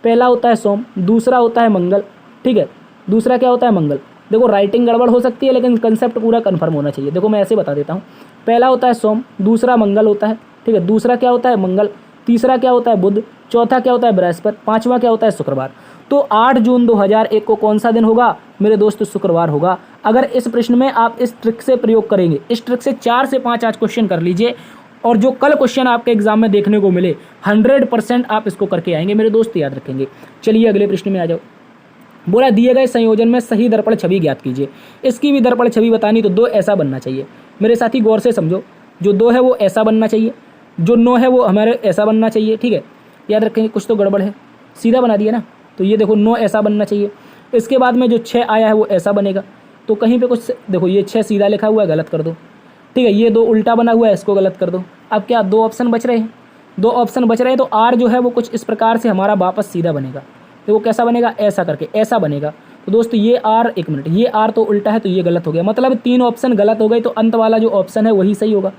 पहला होता है सोम, दूसरा होता है मंगल, ठीक है, दूसरा क्या होता है, मंगल। देखो राइटिंग गड़बड़ हो सकती है लेकिन कंसेप्ट पूरा कन्फर्म होना चाहिए। देखो मैं ऐसे बता देता हूँ, पहला होता है सोम, दूसरा मंगल होता है, ठीक है, दूसरा क्या होता है, मंगल, तीसरा क्या होता है, बुध, चौथा क्या होता है, बृहस्पति, 5वां क्या होता है, शुक्रवार। तो 8 जून 2001 को कौन सा दिन होगा मेरे दोस्त? शुक्रवार होगा। अगर इस प्रश्न में आप इस ट्रिक से प्रयोग करेंगे, इस ट्रिक से 4 से 5 आज क्वेश्चन कर लीजिए, और जो कल क्वेश्चन आपके एग्जाम में देखने को मिले 100% आप इसको करके आएंगे मेरे दोस्त, याद रखेंगे। चलिए अगले प्रश्न में आ जाओ। बोला दिए गए संयोजन में सही दर्पण छवि ज्ञात कीजिए। इसकी भी दर्पण छवि बतानी तो 2 ऐसा बनना चाहिए। मेरे साथी गौर से समझो, जो 2 है वो ऐसा बनना चाहिए, जो 9 है वो हमारे ऐसा बनना चाहिए, ठीक है, याद रखेंगे। कुछ तो गड़बड़ है, सीधा बना दिया ना, तो ये देखो 9 ऐसा बनना चाहिए। इसके बाद में जो 6 आया है वो ऐसा बनेगा। तो कहीं पे कुछ देखो, ये 6 सीधा लिखा हुआ है, गलत कर दो, ठीक है, ये 2 उल्टा बना हुआ है, इसको गलत कर दो। अब क्या 2 ऑप्शन बच रहे हैं, 2 ऑप्शन बच रहे हैं। तो आर जो है वो कुछ इस प्रकार से हमारा वापस सीधा बनेगा। देखो कैसा बनेगा, ऐसा करके ऐसा बनेगा। तो दोस्तों ये आर, एक मिनट, ये आर तो उल्टा है तो ये गलत हो गया, मतलब 3 ऑप्शन गलत हो गए। तो अंत वाला जो ऑप्शन है वही सही होगा,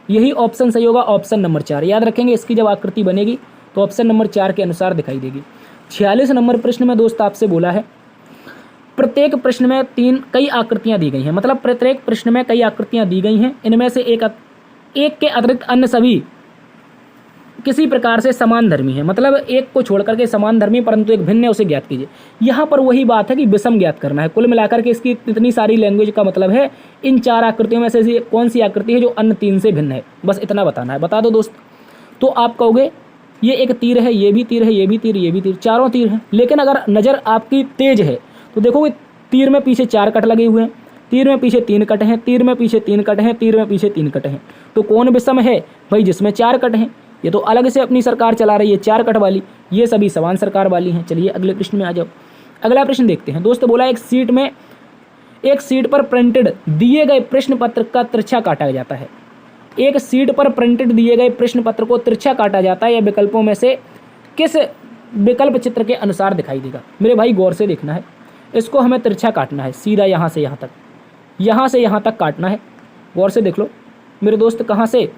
यही ऑप्शन सही होगा, ऑप्शन नंबर 4। याद रखेंगे, इसकी जब आकृति बनेगी तो ऑप्शन नंबर 4 के अनुसार दिखाई देगी। 46 नंबर प्रश्न में दोस्त आपसे बोला है, प्रत्येक प्रश्न में कई आकृतियां दी गई हैं, मतलब प्रत्येक प्रश्न में कई आकृतियां दी गई हैं, इनमें से एक के अतिरिक्त अन्य सभी किसी प्रकार से समान धर्मी है, मतलब एक को छोड़ करके समान धर्मी परंतु एक भिन्न है, उसे ज्ञात कीजिए। यहाँ पर वही बात है कि विषम ज्ञात करना है। कुल मिलाकर के इसकी इतनी सारी लैंग्वेज का मतलब है इन 4 आकृतियों में से कौन सी आकृति है जो अन्य 3 से भिन्न है, बस इतना बताना है। बता दो दोस्त। तो आप कहोगे ये एक तीर है, ये भी तीर है, ये भी तीर, ये भी तीर, चारों तीर हैं। लेकिन अगर नज़र आपकी तेज है तो देखोगे तीर में पीछे 4 कट लगे हुए हैं, तीर में पीछे 3 कट हैं, तीर में पीछे 3 कट हैं, तीर में पीछे 3 कट हैं। तो कौन विषम है भाई? जिसमें 4 कट हैं। ये तो अलग से अपनी सरकार चला रही है 4 कट वाली, ये सभी समान सरकार वाली हैं। चलिए अगले प्रश्न में आ जाओ। अगला प्रश्न देखते हैं दोस्त। बोला एक सीट पर प्रिंटेड दिए गए प्रश्न पत्र का तिरछा काटा जाता है। एक सीट पर प्रिंटेड दिए गए प्रश्न पत्र को तिरछा काटा जाता है, या विकल्पों में से किस विकल्प चित्र के अनुसार दिखाई देगा? मेरे भाई गौर से देखना है, इसको हमें तिरछा काटना है, सीधा यहाँ से यहाँ तक, यहाँ से यहाँ तक काटना है। गौर से देख लो मेरे दोस्त, कहाँ से?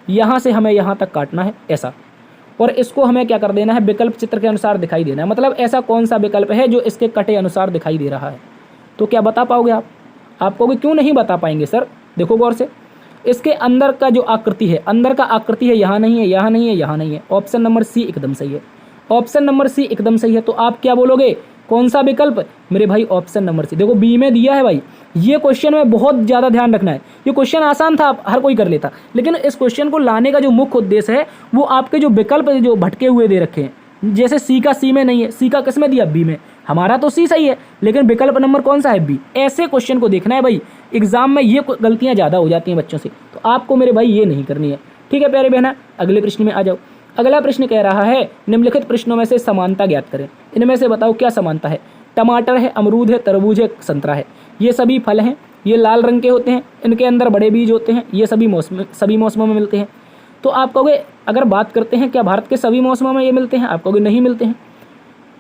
यहाँ से हमें यहाँ तक काटना है, ऐसा। और इसको हमें क्या कर देना है? विकल्प चित्र के अनुसार दिखाई देना है। मतलब ऐसा कौन सा विकल्प है जो इसके कटे अनुसार दिखाई दे रहा है? तो क्या बता पाओगे आप? आप कहोगे क्यों नहीं बता पाएंगे सर? देखो गौर से, इसके अंदर का जो आकृति है, अंदर का आकृति है, यहाँ नहीं है, यहाँ नहीं है, यहाँ नहीं है। ऑप्शन नंबर सी एकदम सही है, ऑप्शन नंबर सी एकदम सही है। तो आप क्या बोलोगे? कौन सा विकल्प? मेरे भाई ऑप्शन नंबर सी। देखो बी में दिया है भाई, ये क्वेश्चन में बहुत ज़्यादा ध्यान रखना है। ये क्वेश्चन आसान था, हर कोई कर लेता, लेकिन इस क्वेश्चन को लाने का जो मुख्य उद्देश्य है वो आपके जो विकल्प जो भटके हुए दे रखे हैं, जैसे सी का सी में नहीं है, सी का किस में दिया, बी में, हमारा तो सी सही है लेकिन विकल्प नंबर कौन सा है, बी। ऐसे क्वेश्चन को देखना है भाई, एग्जाम में ये गलतियाँ ज़्यादा हो जाती हैं बच्चों से, तो आपको मेरे भाई ये नहीं करनी है। ठीक है प्यारे बहना, अगले प्रश्न में आ जाओ। अगला प्रश्न कह रहा है निम्नलिखित प्रश्नों में से समानता ज्ञात करें। इनमें से बताओ क्या समानता है। टमाटर है, अमरूद है, तरबूज है, संतरा है, ये सभी फल हैं, ये लाल रंग के होते हैं, इनके अंदर बड़े बीज होते हैं, ये सभी मौसमों में मिलते हैं। तो आप कहोगे अगर बात करते हैं क्या भारत के सभी मौसमों में ये मिलते हैं, आप कहोगे नहीं मिलते हैं।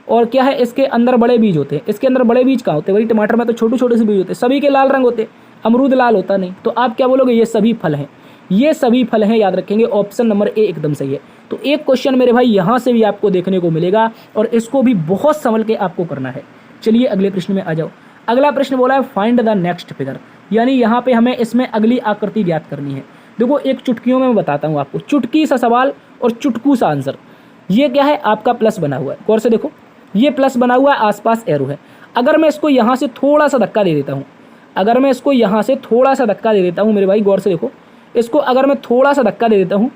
और क्या है, इसके अंदर बड़े बीज होते हैं, इसके अंदर बड़े बीज कहाँ होते हैं, वही टमाटर में तो छोटे छोटे से बीज होते हैं, सभी के लाल रंग होते हैं, अमरूद लाल होता नहीं। तो आप क्या बोलोगे, ये सभी फल हैं, ये सभी फल हैं, याद रखेंगे। ऑप्शन नंबर ए एकदम सही है। तो एक क्वेश्चन मेरे भाई यहाँ से भी आपको देखने को मिलेगा और इसको भी बहुत संभल के आपको करना है। चलिए अगले प्रश्न में आ जाओ। अगला प्रश्न बोला है फाइंड द नेक्स्ट फिगर, यानी यहाँ पे हमें इसमें अगली आकृति ज्ञात करनी है। देखो एक चुटकियों में मैं बताता हूँ आपको, चुटकी सा सवाल और चुटकू सा आंसर। ये क्या है, आपका प्लस बना हुआ है, गौर से देखो, ये प्लस बना हुआ है, आसपास एरो है। अगर मैं इसको यहाँ से थोड़ा सा धक्का दे देता हूँ, अगर मैं इसको यहाँ से थोड़ा सा धक्का दे देता हूँ मेरे भाई, गौर से देखो, इसको अगर मैं थोड़ा सा धक्का दे देता हूँ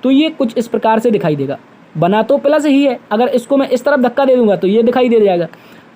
तो ये कुछ इस प्रकार से दिखाई देगा। बना तो प्लस ही है, अगर इसको मैं इस तरफ धक्का दे दूंगा तो ये दिखाई दे जाएगा।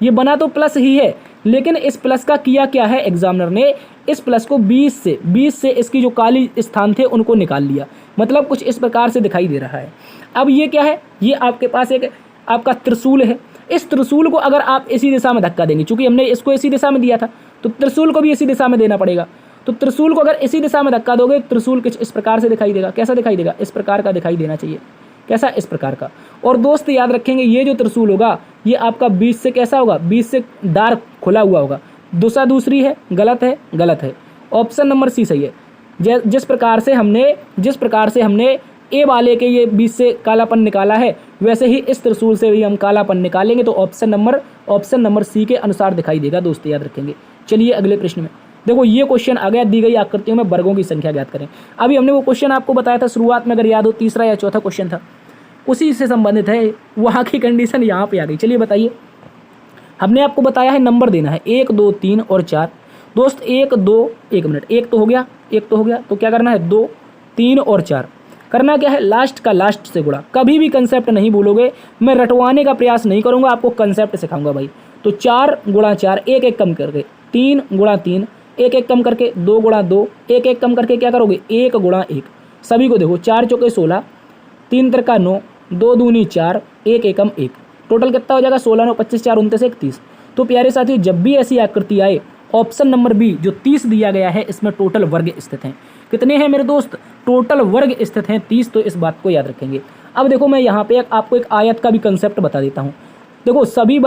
ये बना तो प्लस ही है, लेकिन इस प्लस का किया क्या है, एग्जामिनर ने इस प्लस को 20 से इसकी जो काली स्थान थे उनको निकाल लिया, मतलब कुछ इस प्रकार से दिखाई दे रहा है। अब ये क्या है, ये आपके पास एक आपका त्रिशूल है। इस त्रिशूल को अगर आप इसी दिशा में धक्का देंगे, चूंकि हमने इसको इसी दिशा में दिया था तो त्रिशूल को भी इसी दिशा में देना पड़ेगा। तो त्रिशूल को अगर इसी दिशा में धक्का दोगे, त्रिशूल कुछ इस प्रकार से दिखाई देगा। कैसा दिखाई देगा, इस प्रकार का दिखाई देना चाहिए। कैसा, इस प्रकार का। और दोस्त याद रखेंगे, ये जो त्रिशूल होगा ये आपका 20 से कैसा होगा, 20 से डार्क खुला हुआ होगा। दिशा दूसरी है, गलत है, गलत है। ऑप्शन नंबर सी सही है। जिस प्रकार से हमने ए वाले के ये 20 से कालापन निकाला है, वैसे ही इस त्रिशूल से भी हम कालापन निकालेंगे तो ऑप्शन नंबर सी के अनुसार दिखाई देगा। दोस्त याद रखेंगे। चलिए अगले प्रश्न में देखो, ये क्वेश्चन आ गया, दी गई आकृतियों में वर्गों की संख्या ज्ञात करें। अभी हमने वो क्वेश्चन आपको बताया था शुरुआत में, अगर याद हो, तीसरा या चौथा क्वेश्चन था, उसी से संबंधित है। वहाँ की कंडीशन यहाँ पे आ गई। चलिए बताइए, हमने आपको बताया है नंबर देना है 1 2 3 और 4। दोस्त 1 2, एक मिनट, एक तो हो गया, तो क्या करना है, 2 3 और 4 करना क्या है, लास्ट का लास्ट से गुणा। कभी भी कंसेप्ट नहीं भूलोगे, मैं रटवाने का प्रयास नहीं करूँगा, आपको कंसेप्ट सिखाऊंगा भाई। तो 4 गुणा 4, एक एक कम करके, 3 गुणा 3, एक एक कम करके, 2 गुणा 2, एक एक कम करके क्या करोगे, 1 गुणा 1। सभी को देखो, 4 चौके 16, 3 तिरका 9, 2 दूनी 4, 1 एकम 1, टोटल कितना हो जाएगा, 16 9 25 4 29 31। तो प्यारे साथियों, जब भी ऐसी आकृति आए, ऑप्शन नंबर बी जो 30 दिया गया है, इसमें टोटल वर्ग स्थित हैं। कितने हैं मेरे दोस्त, टोटल वर्ग स्थित हैं 30। तो इस बात को याद रखेंगे। अब देखो, मैं यहाँ पे आपको एक आयत का भी कंसेप्ट बता देता हूँ। देखो, सभी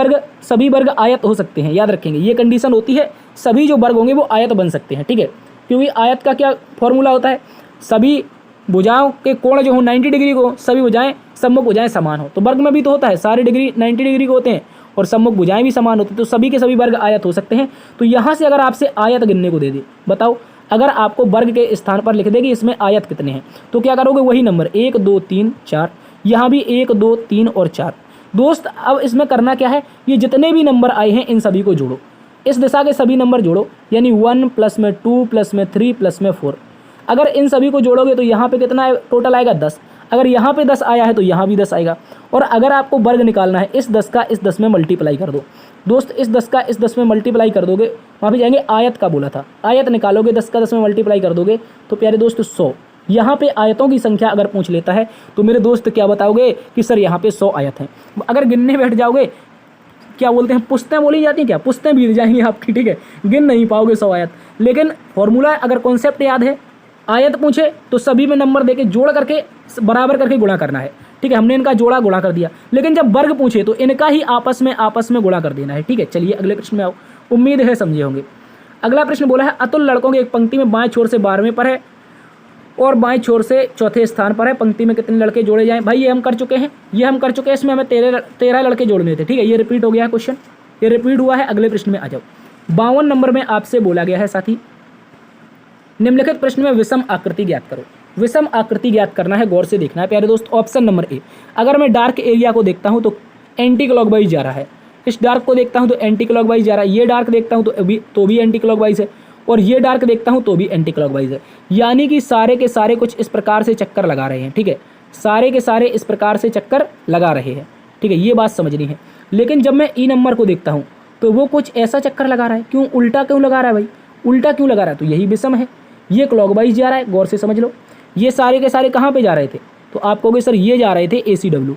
वर्ग आयत हो सकते हैं, याद रखेंगे। ये कंडीशन होती है, सभी जो वर्ग होंगे वो आयत बन सकते हैं, ठीक है। क्योंकि आयत का क्या फॉर्मूला होता है, सभी भुजाओं के कोण जो हो 90 डिग्री को, सभी भुजाएं सम्मुख भुजाएं समान हो। तो वर्ग में भी तो होता है, सारे डिग्री 90 डिग्री को होते हैं और सम्मुख भुजाएं भी समान होती हैं। तो सभी के सभी वर्ग आयत हो सकते हैं। तो यहाँ से अगर आपसे आयत गिनने को दे दे, बताओ, अगर आपको वर्ग के स्थान पर लिख देगी इसमें आयत कितने हैं, तो क्या करोगे, वही नंबर 1 2 3 4, यहाँ भी 1 2 3 और 4। दोस्त अब इसमें करना क्या है, ये जितने भी नंबर आए हैं इन सभी को जोड़ो, इस दिशा के सभी नंबर जोड़ो, यानी 1 प्लस में 2 प्लस में 3 प्लस में 4। अगर इन सभी को जोड़ोगे तो यहाँ पे कितना टोटल आएगा, 10। अगर यहाँ पे 10 आया है तो यहाँ भी 10 आएगा। और अगर आपको वर्ग निकालना है, इस 10 का इस 10 में मल्टीप्लाई कर दो। दोस्त इस 10 का इस 10 में मल्टीप्लाई कर दोगे, वहाँ पे जाएंगे, आयत का बोला था, आयत निकालोगे, 10 का 10 में मल्टीप्लाई कर दोगे तो प्यारे दोस्त 100। यहाँ पे आयतों की संख्या अगर पूछ लेता है तो मेरे दोस्त क्या बताओगे कि सर यहाँ पे 100 आयत हैं। अगर गिनने बैठ जाओगे, क्या बोलते हैं, पुश्तें बोली जाती हैं, क्या पुश्तें बीत जाएंगी आपकी, ठीक है, गिन नहीं पाओगे 100 आयत। लेकिन फॉर्मूला अगर कॉन्सेप्ट याद है, आयत पूछे तो सभी में नंबर देके जोड़ करके बराबर करके गुणा करना है, ठीक है। हमने इनका जोड़ा गुणा कर दिया, लेकिन जब वर्ग पूछे तो इनका ही आपस में गुणा कर देना है, ठीक है। चलिए अगले प्रश्न में आओ, उम्मीद है समझे होंगे। अगला प्रश्न बोला है, अतुल लड़कों की एक पंक्ति में बाएं छोर से 12वें पर है और बाएं छोर से चौथे स्थान पर है, पंक्ति में कितने लड़के जोड़े जाएं। भाई ये हम कर चुके हैं, इसमें हमें 13 लड़के जोड़ने थे, ठीक है। ये रिपीट हो गया है क्वेश्चन, ये रिपीट हुआ है। अगले प्रश्न में आ जाओ। 52 नंबर में आपसे बोला गया है साथी, निम्नलिखित प्रश्न में विषम आकृति ज्ञात करो। विषम आकृति ज्ञात करना है, गौर से देखना है प्यारे दोस्त। ऑप्शन नंबर ए, अगर मैं डार्क एरिया को देखता हूं तो एंटी क्लॉकवाइज जा रहा है, इस डार्क को देखता हूँ तो एंटी क्लॉकवाइज जा रहा है, ये डार्क देखता हूँ तो भी एंटी क्लॉकवाइज है, और ये डार्क देखता हूँ तो भी एंटी क्लॉकवाइज है। यानी कि सारे के सारे कुछ इस प्रकार से चक्कर लगा रहे हैं, ठीक है, सारे के सारे इस प्रकार से चक्कर लगा रहे हैं, ठीक है, ये बात समझनी है। लेकिन जब मैं ई नंबर को देखता हूँ तो वो कुछ ऐसा चक्कर लगा रहा है, क्यों, उल्टा क्यों लगा रहा है भाई, उल्टा क्यों लगा रहा है, तो यही विषम है, ये क्लॉकवाइज जा रहा है, गौर से समझ लो। ये सारे के सारे कहाँ पे जा रहे थे, तो आप कहोगे सर ये जा रहे थे ACW,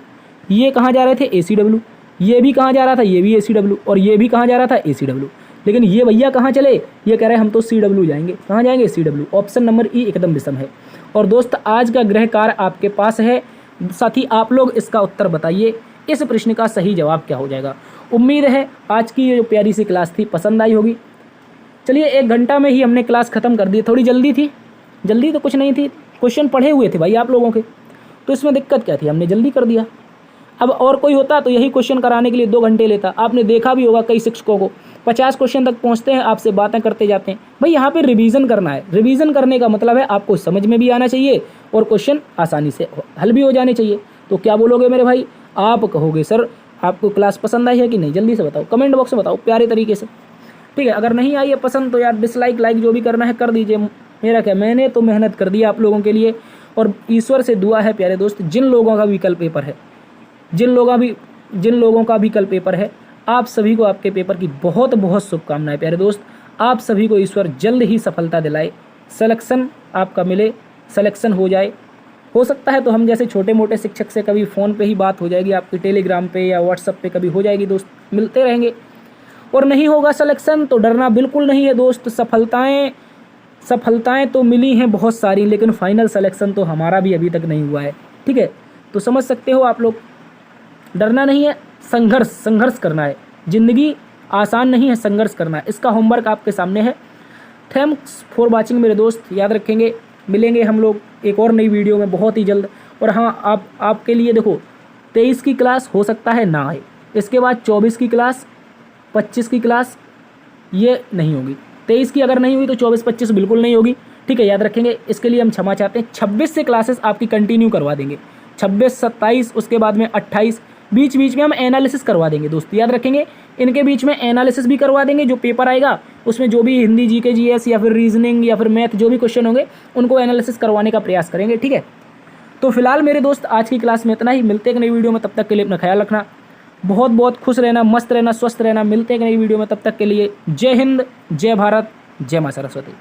ये कहाँ जा रहे थे ACW, ये भी कहाँ जा रहा था, ये भी ACW, और ये भी कहाँ जा रहा था ACW। लेकिन ये भैया कहाँ चले, ये कह रहे हैं हम तो CW जाएंगे, कहाँ जाएंगे CW। ऑप्शन नंबर ई एकदम विषम है। और दोस्त आज का गृह कार्य आपके पास है, साथ ही आप लोग इसका उत्तर बताइए, इस प्रश्न का सही जवाब क्या हो जाएगा। उम्मीद है आज की ये जो प्यारी सी क्लास थी पसंद आई होगी। चलिए 1 घंटा में ही हमने क्लास ख़त्म कर दी, थोड़ी जल्दी थी, जल्दी तो कुछ नहीं थी, क्वेश्चन पढ़े हुए थे भाई आप लोगों के, तो इसमें दिक्कत क्या थी, हमने जल्दी कर दिया। अब और कोई होता तो यही क्वेश्चन कराने के लिए 2 घंटे लेता। आपने देखा भी होगा कई शिक्षकों को 50 क्वेश्चन तक पहुंचते हैं, आपसे बातें करते जाते हैं। भाई यहाँ पे रिवीजन करना है, रिवीजन करने का मतलब है आपको समझ में भी आना चाहिए और क्वेश्चन आसानी से हल भी हो जाने चाहिए। तो क्या बोलोगे मेरे भाई, आप कहोगे सर आपको क्लास पसंद आई है कि नहीं, जल्दी से बताओ, कमेंट बॉक्स में बताओ प्यारे तरीके से, ठीक है। अगर नहीं आई है पसंद तो यार डिसलाइक लाइक जो भी करना है कर दीजिए, मेरा क्या, मैंने तो मेहनत कर दी आप लोगों के लिए। और ईश्वर से दुआ है प्यारे दोस्त, जिन लोगों का भी कल पेपर है, जिन लोगों का भी कल पेपर है, आप सभी को आपके पेपर की बहुत बहुत शुभकामनाएं प्यारे दोस्त। आप सभी को ईश्वर जल्द ही सफलता दिलाए, सिलेक्शन आपका मिले, सिलेक्शन हो जाए। हो सकता है तो हम जैसे छोटे मोटे शिक्षक से कभी फ़ोन पे ही बात हो जाएगी आपकी, टेलीग्राम पे या व्हाट्सअप पे कभी हो जाएगी दोस्त, मिलते रहेंगे। और नहीं होगा सिलेक्शन तो डरना बिल्कुल नहीं है दोस्त, सफलताएं तो मिली हैं बहुत सारी, लेकिन फाइनल सिलेक्शन तो हमारा भी अभी तक नहीं हुआ है, ठीक है। तो समझ सकते हो आप लोग, डरना नहीं है, संघर्ष करना है, ज़िंदगी आसान नहीं है, संघर्ष करना है। इसका होमवर्क आपके सामने है। थैंक्स फॉर वाचिंग मेरे दोस्त, याद रखेंगे, मिलेंगे हम लोग एक और नई वीडियो में बहुत ही जल्द। और हाँ, आपके लिए देखो 23 की क्लास हो सकता है ना आए, इसके बाद 24 की क्लास, 25 की क्लास ये नहीं होगी। 23 की अगर नहीं हुई तो 24-25 बिल्कुल नहीं होगी, ठीक है, याद रखेंगे। इसके लिए हम क्षमा चाहते हैं। 26 से क्लासेस आपकी कंटिन्यू करवा देंगे, 26, 27, उसके बाद में 28, बीच बीच में हम एनालिसिस करवा देंगे दोस्त, याद रखेंगे। इनके बीच में एनालिसिस भी करवा देंगे, जो पेपर आएगा उसमें जो भी हिंदी GK GS या फिर रीजनिंग या फिर मैथ जो भी क्वेश्चन होंगे उनको एनालिसिस करवाने का प्रयास करेंगे, ठीक है। तो फिलहाल मेरे दोस्त आज की क्लास में इतना ही, मिलते हैं एक नई वीडियो में, तब तक के लिए अपना ख्याल रखना, बहुत बहुत खुश रहना, मस्त रहना, स्वस्थ रहना। मिलते हैं एक नई वीडियो में, तब तक के लिए जय हिंद, जय भारत, जय माँ सरस्वती।